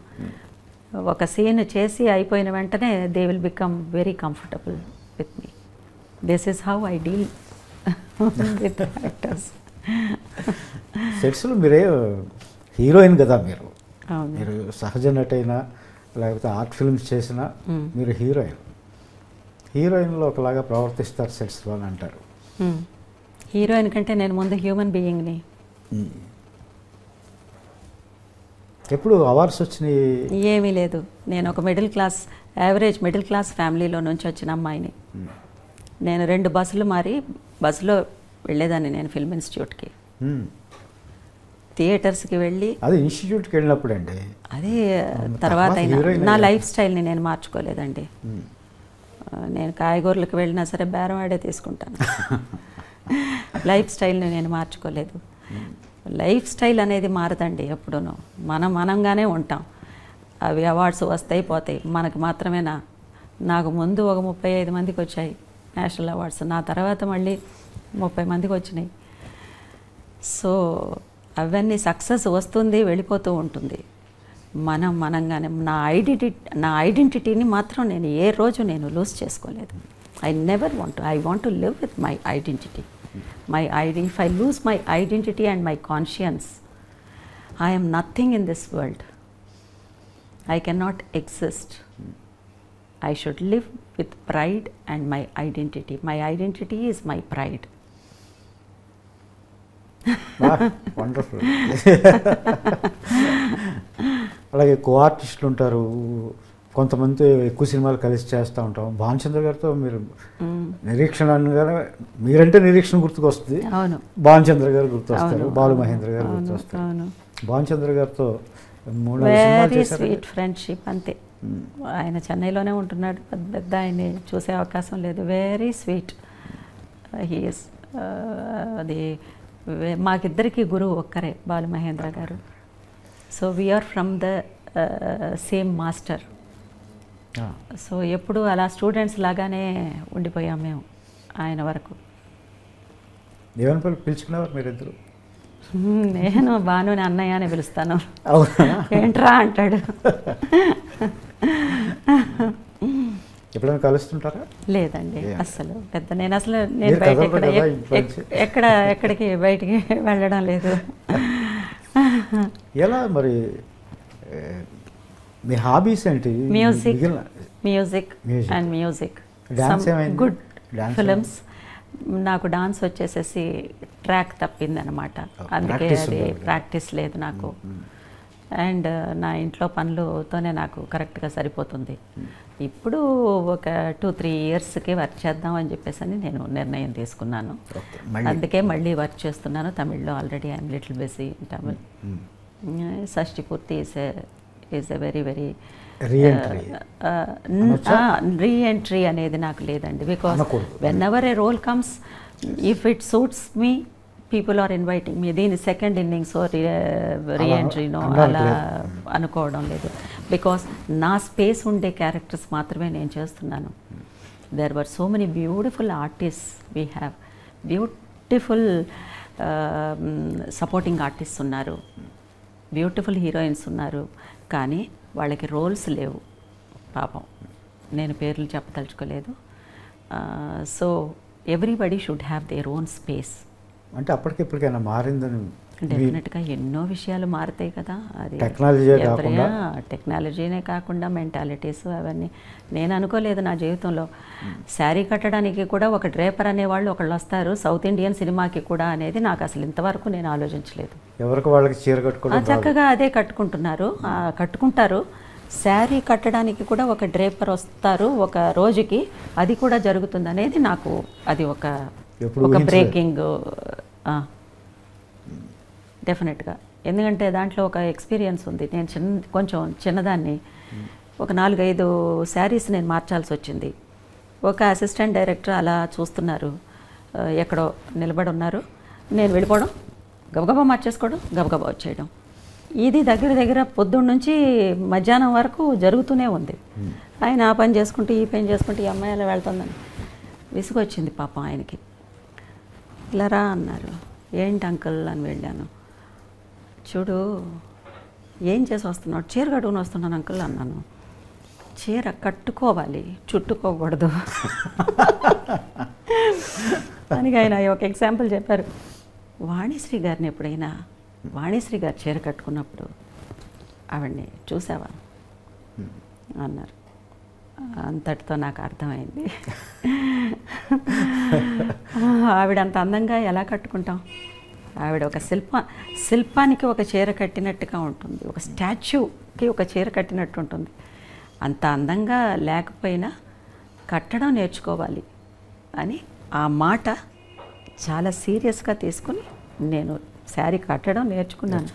ఒక సీన్ చేసి అయిపోయిన వెంటనే they will become very comfortable with me. This is how I deal with actors. సెట్స్లో మీరే హీరోయిన్ కదా మీరు. అవును. మీరు సహజ నటైనా లేకపోతే ఆర్ట్ ఫిల్మ్స్ చేసినా మీరు హీరోయిన్లో ఒకలాగా ప్రవర్తిస్తారు సెట్స్లో అని అంటారు. హీరోయిన్ కంటే నేను ముందు హ్యూమన్ బీయింగ్ని. ఎప్పుడు అవార్డ్స్ వచ్చినాయి? ఏమీ లేదు. నేను ఒక యావరేజ్ మిడిల్ క్లాస్ ఫ్యామిలీలో నుంచి వచ్చిన అమ్మాయిని. నేను 2 బస్సులు మారి బస్సులో వెళ్ళేదాన్ని నేను ఫిల్మ్ ఇన్స్టిట్యూట్కి, థియేటర్స్కి వెళ్ళి. అది ఇన్స్టిట్యూట్కి వెళ్ళినప్పుడు అండి. అదే తర్వాత నా లైఫ్ స్టైల్ని నేను మార్చుకోలేదండి. నేను కాయగూరలకు వెళ్ళినా సరే బేరం ఆడే తీసుకుంటాను. లైఫ్ స్టైల్ని నేను మార్చుకోలేదు. లైఫ్ స్టైల్ అనేది మారదండి ఎప్పుడూనూ. మనంగానే ఉంటాం. అవి అవార్డ్స్ వస్తాయి పోతాయి. మనకు మాత్రమేనా? నాకు ముందు ఒక 35 మందికి వచ్చాయి నేషనల్ అవార్డ్స్, నా తర్వాత మళ్ళీ 30 మందికి వచ్చినాయి. సో అవన్నీ సక్సెస్ వస్తుంది, వెళ్ళిపోతూ ఉంటుంది. మనంగానే నా ఐడెంటిటీని మాత్రం నేను ఏ రోజు నేను లూజ్ చేసుకోలేదు. I want to live with my identity. If I lose my identity and my conscience, I am nothing in this world. I cannot exist. I should live with pride and my identity. My identity is my pride. Wonderful. అలాగే కో ఆర్టిస్టులు ఉంటారు, కొంతమంది ఎక్కువ సినిమాలు కలిసి చేస్తూ ఉంటాం. భానుచంద్ర గారితో మీరు నిరీక్షణ అనగానే మీరంటే నిరీక్షణ గుర్తుకొస్తుంది. అవును. భానుచంద్ర గారు గుర్తొస్తారు, బాలు మహేంద్ర గారు గుర్తొస్తారు. భానుచంద్ర గారితో 3 సినిమాలు చేశారు. స్వీట్ ఫ్రెండ్షిప్ అంతే. ఆయన చెన్నైలోనే ఉంటున్నాడు. పెద్ద ఆయన్ని చూసే అవకాశం లేదు. Very sweet he is. అది మాకిద్దరికి గురువు ఒక్కరే, Balu Mahendra garu. So we're from the same master. So ఎప్పుడు అలా స్టూడెంట్స్ లాగానే ఉండిపోయాం మేము ఆయన వరకు. ఏమని పిలుచుకునేవారు మీరిద్దరు? నేను బానుని అన్నయ్య అని పిలుస్తాను. ఏంట్రా అంటాడు. ఎప్పుడైనా కలుస్తుంటారా? లేదండి అస్సలు. నేను బయట ఎక్కడికి బయటికి వెళ్ళడం లేదు. ఎలా మరి మీ హాబీస్ ఏంటి? Music and music, good films. నాకు డాన్స్ వచ్చేసేసి ట్రాక్ తప్పిందనమాట. అందుకే అది ప్రాక్టీస్ లేదు నాకు. అండ్ నా ఇంట్లో పనులతోనే నాకు కరెక్ట్గా సరిపోతుంది. ఇప్పుడు ఒక 2-3 ఇయర్స్కి వర్క్ చేద్దాం అని చెప్పేసి నేను నిర్ణయం తీసుకున్నాను. అందుకే మళ్ళీ వర్క్ చేస్తున్నాను తమిళ్లో. Already I'm little busy in Tamil. Shashti Poorthi is a very reentry అనేది నాకు లేదండి. Because whenever a role comes, if it suits me, people are inviting me. దీని సెకండ్ ఇన్నింగ్స్ రీఎంట్రీనో అలా అనుకోవడం లేదు. బికాస్ నా స్పేస్ ఉండే క్యారెక్టర్స్ మాత్రమే నేను చేస్తున్నాను. There were so many beautiful artist. We have beautiful supporting artist ఉన్నారు, బ్యూటిఫుల్ హీరోయిన్స్ ఉన్నారు. కానీ వాళ్ళకి రోల్స్ లేవు పాపం. నేను పేర్లు చెప్పదలుచుకోలేదు. So everybody should have their own space. అంటే అప్పటికిప్పటికైనా మారిందని? డెఫినెట్గా ఎన్నో విషయాలు మారుతాయి కదా. అది టెక్నాలజీనే కాకుండా మెంటాలిటీస్ అవన్నీ. నేను అనుకోలేదు నా జీవితంలో శారీ కట్టడానికి కూడా ఒక డ్రేపర్ అనేవాళ్ళు ఒకళ్ళు వస్తారు సౌత్ ఇండియన్ సినిమాకి కూడా అనేది నాకు అసలు ఇంతవరకు నేను ఆలోచించలేదు. ఎవరికి వాళ్ళకి చీర కట్టుకోవడం చక్కగా అదే కట్టుకుంటారు. శారీ కట్టడానికి కూడా ఒక డ్రేపర్ వస్తారు ఒక రోజుకి, అది కూడా జరుగుతుంది అనేది నాకు అది ఒక బ్రేకింగ్ డెఫినెట్గా. ఎందుకంటే దాంట్లో ఒక ఎక్స్పీరియన్స్ ఉంది. నేను కొంచెం చిన్నదాన్ని, ఒక 4-5 శారీస్ నేను మార్చాల్సి వచ్చింది. ఒక అసిస్టెంట్ డైరెక్టర్ అలా చూస్తున్నారు. ఎక్కడో నిలబడి ఉన్నారు, నేను వెళ్ళిపోవడం, గబగబా మార్చేసుకోవడం, గబగబా వచ్చేయడం. ఇది దగ్గర దగ్గర పొద్దున్న నుంచి మధ్యాహ్నం వరకు జరుగుతూనే ఉంది. ఆయన ఆ పని చేసుకుంటూ ఈ పని చేసుకుంటూ ఈ అమ్మాయి అలా వెళ్తుందని విసుగొచ్చింది పాపం ఆయనకి. ఇలా రా అన్నారు. ఏంటి అంకుల్ అని వెళ్ళాను. చూడు ఏం చేసి వస్తున్నావు? చీర కట్టుకుని వస్తున్నాను అంకుల్ అన్నాను. చీర కట్టుకోవాలి, చుట్టుకోకూడదు అని ఆయన ఒక ఎగ్జాంపుల్ చెప్పారు. వాణిశ్రీ గారిని ఎప్పుడైనా వాణిశ్రీ గారు చీర కట్టుకున్నప్పుడు ఆవిడ్ని చూసావా అన్నారు. అంతటితో నాకు అర్థమైంది ఆవిడ అంత అందంగా ఎలా కట్టుకుంటాం? ఆవిడ ఒక శిల్పానికి ఒక చీర కట్టినట్టుగా ఉంటుంది, ఒక స్టాచ్యూకి ఒక చీర కట్టినట్టు ఉంటుంది. అంత అందంగా లేకపోయినా కట్టడం నేర్చుకోవాలి అని ఆ మాట చాలా సీరియస్గా తీసుకుని నేను శారీ కట్టడం నేర్చుకున్నాను.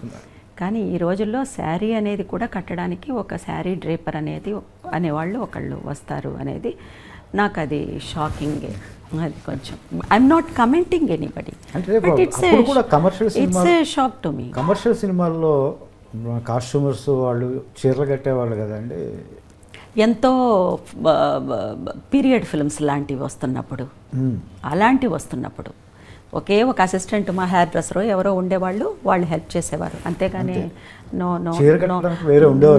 కానీ ఈ రోజుల్లో శారీ అనేది కూడా కట్టడానికి ఒక శారీ డ్రేపర్ అనేవాళ్ళు ఒకళ్ళు వస్తారు అనేది నాకు అది షాకింగే. అది కొంచెం I'm not commenting anybody, but it's a shock to me. Commercial సినిమాల్లో కాస్ట్యూమర్స్ వాళ్ళు చీరలు కట్టేవాళ్ళు కదండి. ఎంతో పీరియడ్ ఫిల్మ్స్ లాంటివి వస్తున్నప్పుడు, అలాంటివి వస్తున్నప్పుడు ఒకే ఒక అసిస్టెంట్, మా హెయిర్ డ్రెస్సరో ఎవరో ఉండేవాళ్ళు, వాళ్ళు హెల్ప్ చేసేవారు. అంతేగాని no no no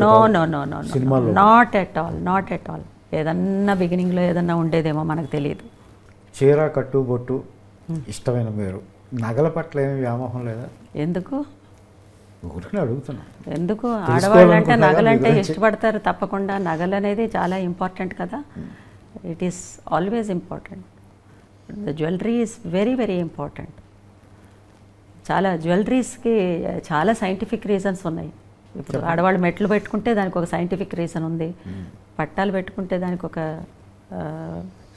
no no no no not at all, not at all. ఏదన్నా బిగినింగ్లో ఏదన్నా ఉండేదేమో మనకు తెలియదు. చీర కట్టు బొట్టు ఇష్టమైన మీరు, నగల పట్ల ఏమి వ్యామోహం లేదా? ఎందుకు అడుగుతున్నా. ఎందుకు? ఆడవాళ్ళంటే నగలంటే ఇష్టపడతారు తప్పకుండా. నగలు అనేది చాలా ఇంపార్టెంట్ కదా. It is always important. The jewellery is very very important. చాలా జ్యువెలరీస్కి చాలా సైంటిఫిక్ రీజన్స్ ఉన్నాయి. ఇప్పుడు ఆడవాళ్ళు మెట్లు పెట్టుకుంటే దానికి ఒక సైంటిఫిక్ రీజన్ ఉంది, పట్టాలు పెట్టుకుంటే దానికి ఒక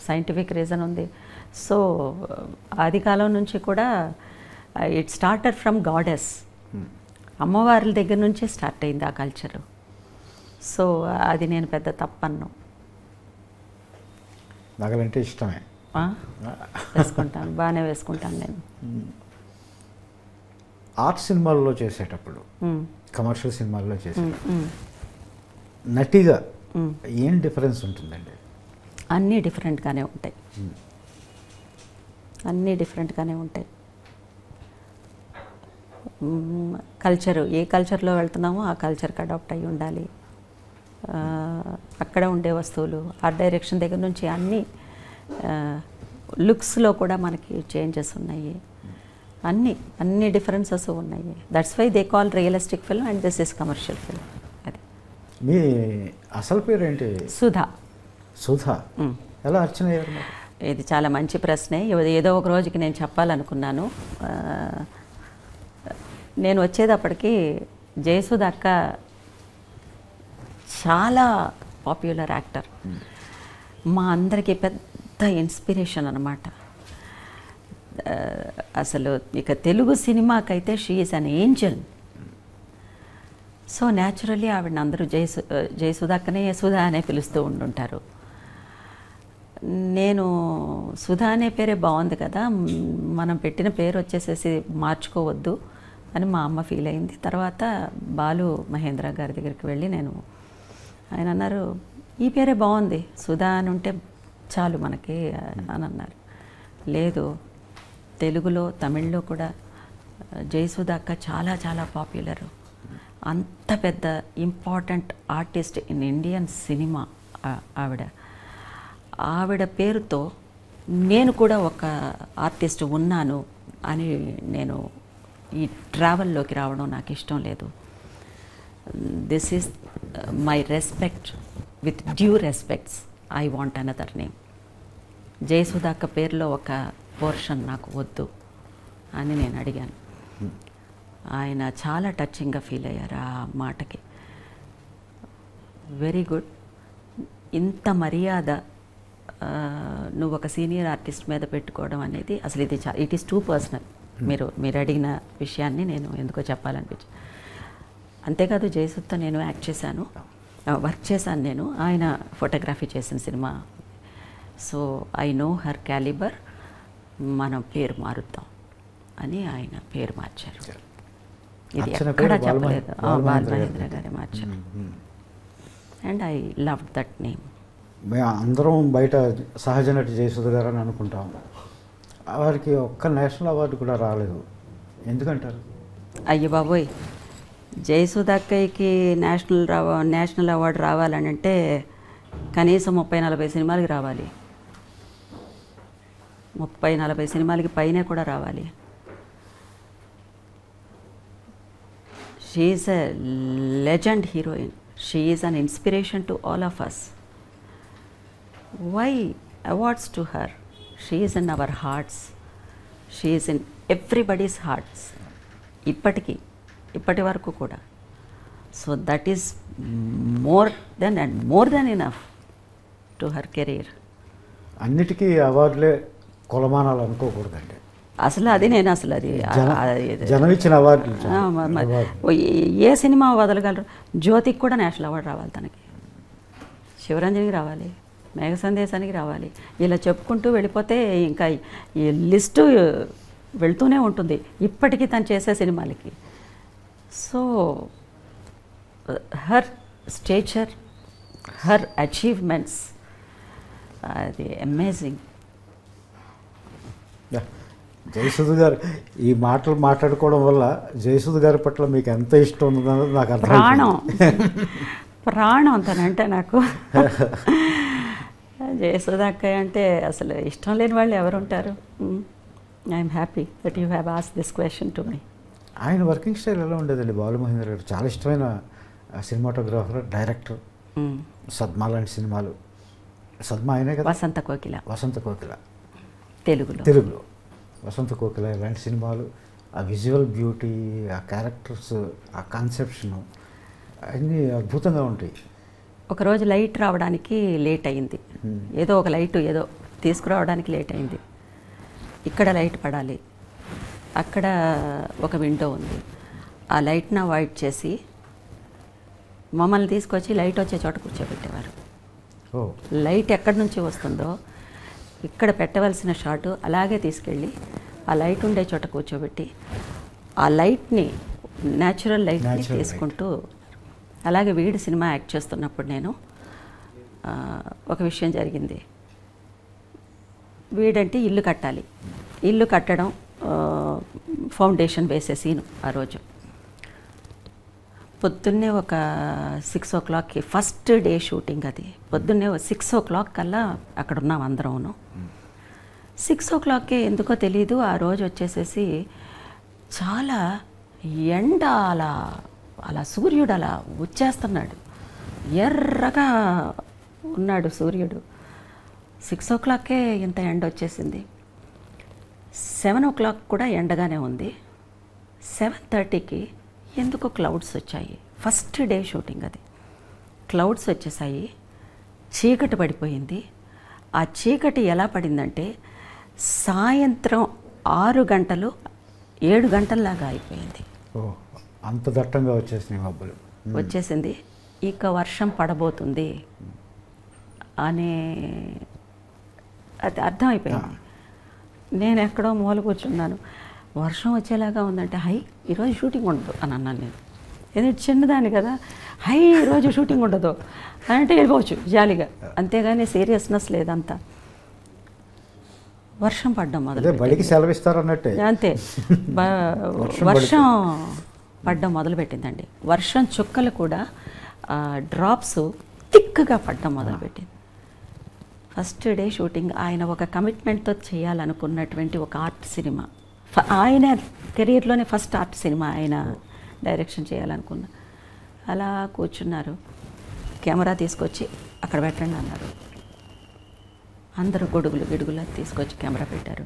సైంటిఫిక్ రీజన్ ఉంది. సో ఆది కాలం నుంచి కూడా ఇట్ స్టార్టెడ్ ఫ్రమ్ గాడెస్, అమ్మవార్ల దగ్గర నుంచే స్టార్ట్ అయింది ఆ కల్చర్. సో అది నేను పెద్ద తప్పన్ను. నగలంటే ఇష్టమే, వేసుకుంటాను, బాగానే వేసుకుంటాను నేను. ఆర్ట్ సినిమాల్లో చేసేటప్పుడు, కమర్షియల్ సినిమాల్లో చేసేటప్పుడు నటిగా ఏం డిఫరెన్స్ ఉంటుందండి? అన్నీ డిఫరెంట్గానే ఉంటాయి, అన్నీ డిఫరెంట్గానే ఉంటాయి. కల్చరు, ఏ కల్చర్లో వెళ్తున్నామో ఆ కల్చర్కి అడాప్ట్ అయ్యి ఉండాలి. అక్కడ ఉండే వస్తువులు, ఆర్ట్ డైరెక్షన్ దగ్గర నుంచి అన్నీ, లుక్స్లో కూడా మనకి చేంజెస్ ఉన్నాయి. అన్ని డిఫరెన్సెస్ ఉన్నాయి. That's why they call realistic film and this is commercial film. అది. మీ అసలు పేరు ఏంటి? సుధా. సుధా ఎలా అర్చన అయ్యారు? ఇది చాలా మంచి ప్రశ్నే. ఏదో ఒక రోజుకి నేను చెప్పాలనుకున్నాను. నేను వచ్చేటప్పటికి జయసుధ అక్క చాలా పాపులర్ యాక్టర్, మా అందరికీ పెద్ద ఇన్స్పిరేషన్ అన్నమాట. అసలు ఇక తెలుగు సినిమాకైతే she is an angel. So naturally ఆవిడని అందరూ జయసుధ అక్కనే సుధా అనే పిలుస్తూ ఉండుంటారు. నేను సుధా అనే పేరే బాగుంది కదా, మనం పెట్టిన పేరు వచ్చేసేసి మార్చుకోవద్దు అని మా అమ్మ ఫీల్ అయింది. తర్వాత బాలు మహేంద్ర గారి దగ్గరికి వెళ్ళి ఆయన అన్నారు, ఈ పేరే బాగుంది, సుధా అని ఉంటే చాలు మనకి అని అన్నారు. లేదు, తెలుగులో తమిళ్లో కూడా జయసుధ అక్క చాలా చాలా పాపులర్. అంత పెద్ద important artist in Indian cinema ఆవిడ పేరుతో నేను కూడా ఒక ఆర్టిస్ట్ ఉన్నాను అని నేను ఈ ట్రావెల్లోకి రావడం నాకు ఇష్టం లేదు. This is my respect, with due respects I want another name. Jayasudha అక్క పేరులో ఒక పోర్షన్ నాకు వద్దు అని నేను అడిగాను. ఆయన చాలా టచింగ్గా ఫీల్ అయ్యారు ఆ మాటకి. వెరీ గుడ్, ఇంత మర్యాద నువ్వు ఒక సీనియర్ ఆర్టిస్ట్ మీద పెట్టుకోవడం అనేది అసలు ఇట్ ఈస్ టూ పర్సనల్. మీరు అడిగిన విషయాన్ని నేను ఎందుకో చెప్పాలనిపించింది. అంతేకాదు జయసుధతో నేను యాక్ట్ చేశాను, వర్క్ చేశాను నేను. ఆయన ఫోటోగ్రఫీ చేసిన cinema. So I know her calibre. మనం పేరు మారుద్దాం అని ఆయన పేరు మార్చారు. ఇది అర్చన ఎక్కడా పేరు చెప్పలేదు. బాలమహేంద్ర బాలమహేంద్ర గారే మార్చారు. And I love that name. మేము అందరం బయట సహజ నటి జయసుధ గారు అని అనుకుంటాం. వారికి ఒక్క నేషనల్ అవార్డు కూడా రాలేదు, ఎందుకంటారు? అయ్యో బాబోయ్, జయసుధక్కయ్యకి నేషనల్ అవార్డు రావాలని అంటే కనీసం 30-40 సినిమాలకి రావాలి. 30-40 సినిమాలకి పైనే కూడా రావాలి. She is a legend heroine. She is an inspiration to all of us. Why awards to her? She is in our hearts. She is in everybody's hearts. ఇప్పటి వరకు కూడా. So that is more than enough to her career. అన్నిటికీ అవార్డులే కొలమానాలు అనుకోకూడదండి. అసలు అది జనం ఇచ్చిన అవార్డులు ఏ సినిమా వదలగలరు? జ్యోతికి కూడా నేషనల్ అవార్డు రావాలి, తనకి శివరంజనికి రావాలి, మేఘ సందేశానికి రావాలి. ఇలా చెప్పుకుంటూ వెళ్ళిపోతే ఇంకా ఈ లిస్టు వెళ్తూనే ఉంటుంది ఇప్పటికీ తను చేసే సినిమాలకి. So her stature, her achievements, అది అమేజింగ్. జయసుధ గారు ఈ మాటలు మాట్లాడుకోవడం వల్ల జయసుధ గారి పట్ల మీకు ఎంత ఇష్టం ఉందన్నది నాకు అర్థం. ప్రాణం తనంటే నాకు. జయసుధ అక్కయ్య అంటే అసలు ఇష్టం లేని వాళ్ళు ఎవరు ఉంటారు? I'm happy that you have asked this question to me. ఆయన వర్కింగ్ స్టైల్ ఎలా ఉండేదండి? బాలమహేంద్ర గారు చాలా ఇష్టమైన సినిమాటోగ్రాఫర్, డైరెక్టర్. సద్మా లాంటి సినిమాలు. సద్మా ఆయనే కదా? వసంత కోకిల తెలుగులో వసంత కోకిల ఇలాంటి సినిమాలు, ఆ విజువల్ బ్యూటీ, ఆ క్యారెక్టర్స్, ఆ కాన్సెప్షన్ అన్నీ అద్భుతంగా ఉంటాయి. ఒకరోజు లైట్ రావడానికి లేట్ అయింది. ఏదో ఒక లైట్ తీసుకురావడానికి లేట్ అయింది. ఇక్కడ లైట్ పడాలి, అక్కడ ఒక విండో ఉంది. ఆ లైట్ని అవాయిడ్ చేసి మమ్మల్ని తీసుకొచ్చి లైట్ వచ్చే చోట కూర్చోబెట్టేవారు. లైట్ ఎక్కడి నుంచి వస్తుందో ఇక్కడ పెట్టవలసిన షాటు అలాగే తీసుకెళ్ళి ఆ లైట్ ఉండే చోట కూర్చోబెట్టి ఆ లైట్ని, న్యాచురల్ లైట్ని తీసుకుంటూ. అలాగే వీడి సినిమా యాక్ట్ చేస్తున్నప్పుడు నేను ఒక విషయం జరిగింది. వీడంటే ఇల్లు కట్టాలి. ఇల్లు కట్టడం, ఫౌండేషన్ వేసే సీను. ఆ రోజు పొద్దున్నే ఒక 6 o'clockకి ఫస్ట్ డే షూటింగ్. అది పొద్దున్నే 6 o'clock కల్లా అక్కడ ఉన్నాం అందరమును. 6 o'clockకే ఎందుకో తెలీదు ఆ రోజు వచ్చేసేసి చాలా ఎండ, అలా సూర్యుడు అలా వచ్చేస్తున్నాడు. ఎర్రగా ఉన్నాడు సూర్యుడు. 6 o'clockకే ఇంత ఎండ వచ్చేసింది. 7 o'clock కూడా ఎండగానే ఉంది. 7:30కి ఎందుకో క్లౌడ్స్ వచ్చాయి. ఫస్ట్ డే షూటింగ్ అది. క్లౌడ్స్ వచ్చేసాయి, చీకటి పడిపోయింది. ఆ చీకటి ఎలా పడిందంటే సాయంత్రం 6 గంటలు 7 గంటల్లాగా అయిపోయింది. అంత దట్టంగా వచ్చేసింది. ఇక వర్షం పడబోతుంది అనే అది అర్థమైపోయింది. నేను ఎక్కడో మూల కూర్చున్నాను. వర్షం వచ్చేలాగా ఉందంటే ఈరోజు షూటింగ్ ఉండదు అని అన్నాను నేను. ఎందుకంటే చిన్నదాన్ని కదా. ఈరోజు షూటింగ్ ఉండదు అంటే వెళ్ళిపోవచ్చు జాలీగా, అంతేగాని సీరియస్నెస్ లేదంతా. వర్షం పడ్డం మొదలు అంతే. వర్షం పడ్డం మొదలుపెట్టిందండి. వర్షం చుక్కలు కూడా డ్రాప్స్ థిక్గా పడ్డం మొదలుపెట్టింది. First day shooting. ఆయన ఒక కమిట్మెంట్తో చేయాలనుకున్నటువంటి ఒక ఆర్ట్ సినిమా. ఆయన కెరీర్లోనే ఫస్ట్ ఆర్ట్ సినిమా ఆయన డైరెక్షన్ చేయాలనుకున్న. అలా కూర్చున్నారు. కెమెరా తీసుకొచ్చి అక్కడ పెట్టండి అన్నారు. అందరూ గిడుగులు తీసుకొచ్చి కెమెరా పెట్టారు.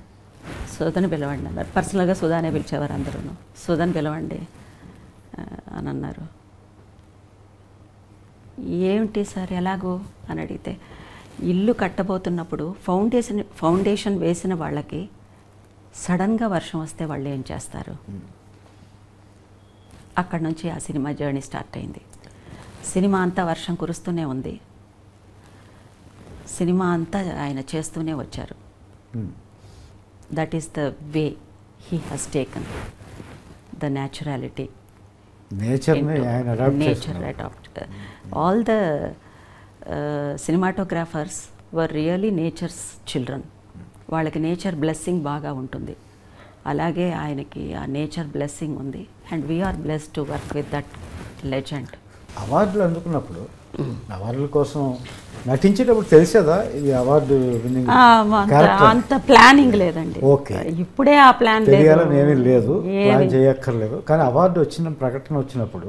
సుధని పిలవండి అన్నారు. పర్సనల్గా సుధానే పిలిచేవారు అందరూ. సుధని పిలవండి అని అన్నారు. ఏమిటి సార్ ఎలాగో అని అడిగితే, ఇల్లు కట్టబోతున్నప్పుడు ఫౌండేషన్ వేసిన వాళ్ళకి సడన్గా వర్షం వస్తే వాళ్ళు ఏం చేస్తారు? అక్కడ నుంచి ఆ సినిమా జర్నీ స్టార్ట్ అయింది. సినిమా అంతా వర్షం కురుస్తూనే ఉంది. సినిమా అంతా ఆయన చేస్తూనే వచ్చారు. That is the way he has taken the naturality. నేచర్ని ఆయన అడాప్ట్ నేచర్ చేస్తున్నారు. Adapt. All the cinematographers were really nature's children. వాళ్ళకి నేచర్ బ్లెస్సింగ్ బాగా ఉంటుంది. అలాగే ఆయనకి ఆ నేచర్ బ్లెస్సింగ్ ఉంది. And we're blessed to work with that legend. అవార్డులు అందుకున్నప్పుడు అవార్డుల కోసం నటించేటప్పుడు తెలిసేదా ఇది అవార్డు విన్నింగ్ క్యారెక్టర్? అంత ప్లానింగ్ లేదండి. ఓకే. ఇప్పుడే ఆ ప్లాన్ తెలియాలని ఏమీ లేదు, ప్లాన్ చేయక్కర్లేదు. కానీ అవార్డు వచ్చిన ప్రకటన వచ్చినప్పుడు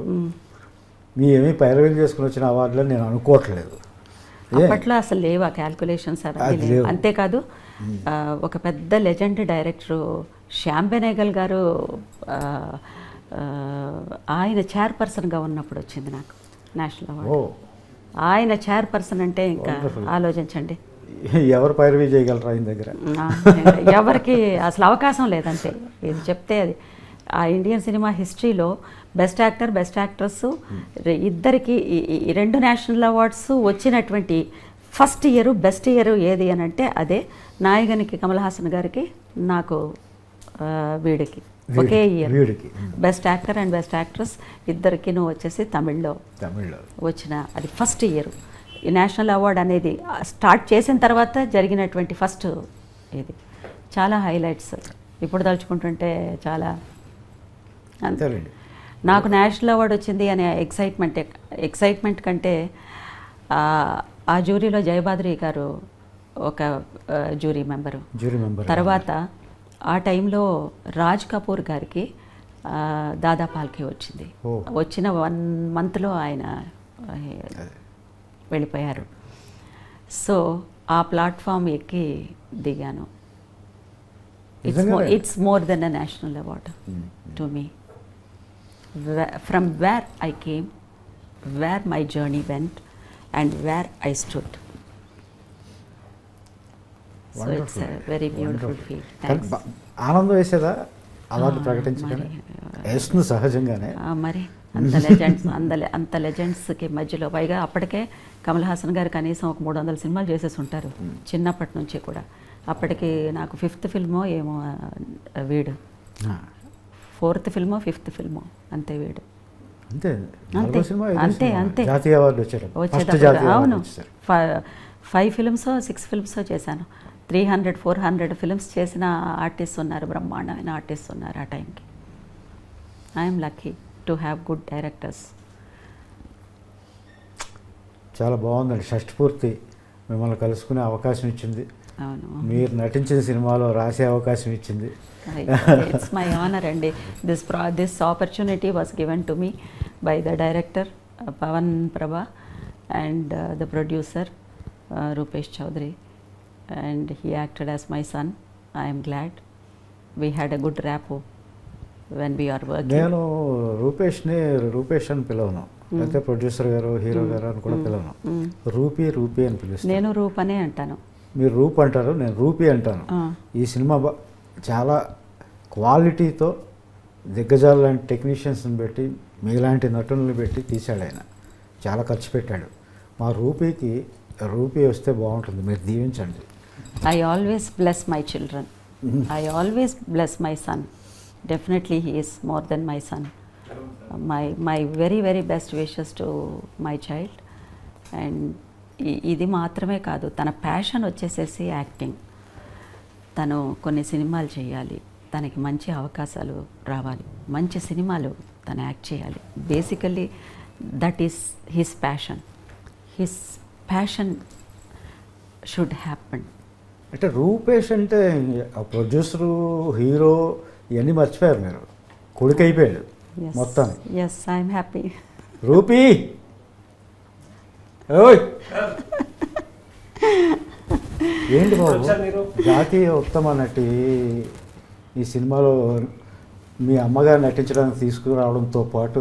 మీ ఏమీ పైరవీలు చేసుకుని వచ్చిన అవార్డులని నేను అనుకోవట్లేదు. అప్పట్లో అసలు లేవు ఆ క్యాల్కులేషన్స్ అవన్నీ లేవు. అంతేకాదు ఒక పెద్ద లెజెండ్ డైరెక్టరు శ్యామ్ బెనేగల్ గారు ఆయన చైర్పర్సన్గా ఉన్నప్పుడు వచ్చింది నాకు నేషనల్ అవార్డు. ఆయన చైర్పర్సన్ అంటే ఇంకా ఆలోచించండి, ఎవరు పైరవీ చేయగలరు ఆయన దగ్గర? ఎవరికి అసలు అవకాశం లేదంటే. ఇది చెప్తే అది ఆ ఇండియన్ సినిమా హిస్టరీలో బెస్ట్ యాక్టర్, బెస్ట్ యాక్ట్రెస్ ఇద్దరికి ఈ 2 నేషనల్ అవార్డ్స్ వచ్చినటువంటి ఫస్ట్ ఇయర్, బెస్ట్ ఇయర్ ఏది అని అంటే అదే నాయగనికి కమల్ హాసన్ గారికి, నాకు వీడికి ఒకే year best actor and best actress ఇద్దరికి వచ్చేసి తమిళ్లో వచ్చిన అది ఫస్ట్ ఇయర్. ఈ నేషనల్ అవార్డ్ అనేది స్టార్ట్ చేసిన తర్వాత జరిగినటువంటి ఫస్ట్ ఇది. చాలా హైలైట్స్ ఇప్పుడు తలుచుకుంటుంటే చాలా. నాకు నేషనల్ అవార్డు వచ్చింది అనే ఎక్సైట్మెంట్ కంటే ఆ జ్యూరీలో జయబాద్రి గారు ఒక జ్యూరీ మెంబరు. తర్వాత ఆ టైంలో రాజ్ కపూర్ గారికి దాదా పాల్కే వచ్చింది. వచ్చిన 1 monthలో ఆయన వెళ్ళిపోయారు. సో ఆ ప్లాట్ఫామ్ ఎక్కి దిగాను. It's more than a national award to me. From where I came, where my journey went and where I stood. So it's a very beautiful feel. Thanks. ఆనందం వేసేదా అవార్డు ప్రకటించగానే? వేస్తుంది సహజంగానే. మరి అంత లెజెండ్స్కి మధ్యలో పైగా అప్పటికే కమల్ హాసన్ గారు కనీసం ఒక 300 సినిమాలు చేసేసి ఉంటారు చిన్నప్పటి నుంచి కూడా. అప్పటికి నాకు 5th ఫిల్మో ఏమో వీడు, 4th ఫిల్మో 5th ఫిల్మో అంతే వీడు. అంతే అంతే అంతే జాతీయ అవార్డు వచ్చేటప్పుడు. అవును, 5 ఫిల్మ్స్ 6 ఫిల్మ్స్ చేశాను. 300-400 ఫిల్మ్స్ చేసిన ఆర్టిస్ట్ ఉన్నారు, బ్రహ్మాండమైన ఆర్టిస్ట్ ఉన్నారు ఆ టైంకి. I'm lucky to have good directors. చాలా బాగుందండి. షష్ఠపూర్తి మిమ్మల్ని కలుసుకునే అవకాశం ఇచ్చింది. అవును, మీరు నటించిన సినిమాలో రాసే అవకాశం ఇచ్చింది. It's my honor, and this opportunity was given to me by the director Pavan Prabha and the producer Rupesh Chaudhary, and he acted as my son. I am glad we had a good rapport when we are working. నేను రూపేష్ అని పిలవను, అయితే producer గారు, hero గారు అని కూడా పిలవను. Rupee అని పిలుస్తాను. నేను రూప్ అనే అంటాను, మీరు రూప్ అంటారు, నేను రూపీ అంటాను. ఈ సినిమా చాలా క్వాలిటీతో దిగ్గజాలు లాంటి టెక్నీషియన్స్ని పెట్టి, మీలాంటి నటులను పెట్టి తీశాడు ఆయన. చాలా ఖర్చు పెట్టాడు. మా రూపీ వస్తే బాగుంటుంది, మీరు దీవించండి. I always bless my children. I always bless my son. Definitely he is more than my son. My very very best wishes to my child. And ఇది మాత్రమే కాదు, తన ప్యాషన్ వచ్చేసేసి యాక్టింగ్. తను కొన్ని సినిమాలు చేయాలి, తనకి మంచి అవకాశాలు రావాలి, మంచి సినిమాలు తను యాక్ట్ చేయాలి. Basically that is his passion should happen. అంటే రూపేష్ అంటే ప్రొడ్యూసరు, హీరో ఇవన్నీ మర్చిపోయారు మీరు. కొడుకు అయిపోయాడు మొత్తం. Yes, I'm happy. రూపీ ఓయ్ ఏంటి బాబు, జాతీయ ఉత్తమ నటి ఈ సినిమాలో మీ అమ్మగారు నటించడానికి తీసుకురావడంతో పాటు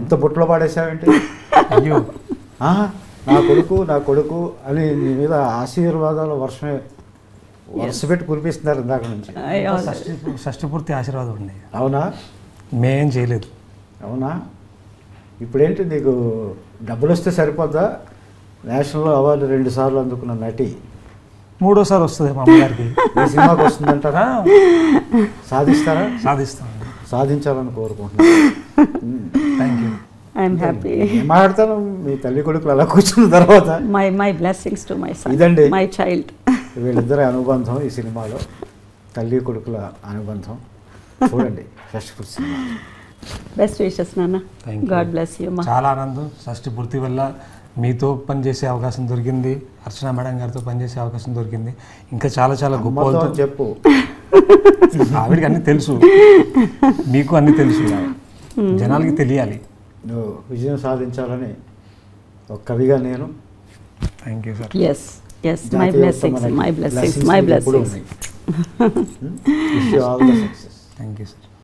ఇంత బుట్టలో పాడేసావేంటి? అయ్యో, నా కొడుకు అని నీ మీద ఆశీర్వాదాల వర్ష పెట్టి కురిపిస్తున్నారు ఇందాక నుంచి. షష్ఠపూర్తి ఆశీర్వాదం ఉంది. అవునా? మేమేం చేయలేదు. అవునా? ఇప్పుడేంటి నీకు డబ్బులు వస్తే సరిపోద్దా? నేషనల్ అవార్డు 2 సార్లు అందుకున్న నటి మూడోసారి వస్తుంది మా అమ్మగారికి. ఈ సినిమాకి వస్తుందంటారా? సాధిస్తారా? సాధిస్తాం. సాధించాలని కోరుకుంటున్నాను. Thank you. I'm happy. మాట్లాడతాను మీ తల్లి కొడుకులు అలా కూర్చున్న తర్వాత. My blessings to my son, ఇదండి మై చైల్డ్. వీళ్ళిద్దరి అనుబంధం ఈ సినిమాలో, తల్లి కొడుకుల అనుబంధం. చూడండి ఫస్ట్ సినిమా. బెస్ట్ విషెస్ నాన్న. Thank you. God bless you. చాలా ఆనందం. షష్ఠి పూర్తి వల్ల మీతో పనిచేసే అవకాశం దొరికింది, అర్చన మేడం గారితో పనిచేసే అవకాశం దొరికింది. ఇంకా చాలా చాలా గొప్ప అమ్మతో వాళ్ళతో. చెప్పు. ఆవిడకి అన్నీ తెలుసు, మీకు అన్నీ తెలుసు, జనాలకి తెలియాలి. నువ్వు విజయం సాధించాలని ఒక కవిగా నేను. Thank you sir. Yes yes, my blessings, my blessings, my blessings. Wish you all the success. Thank you sir.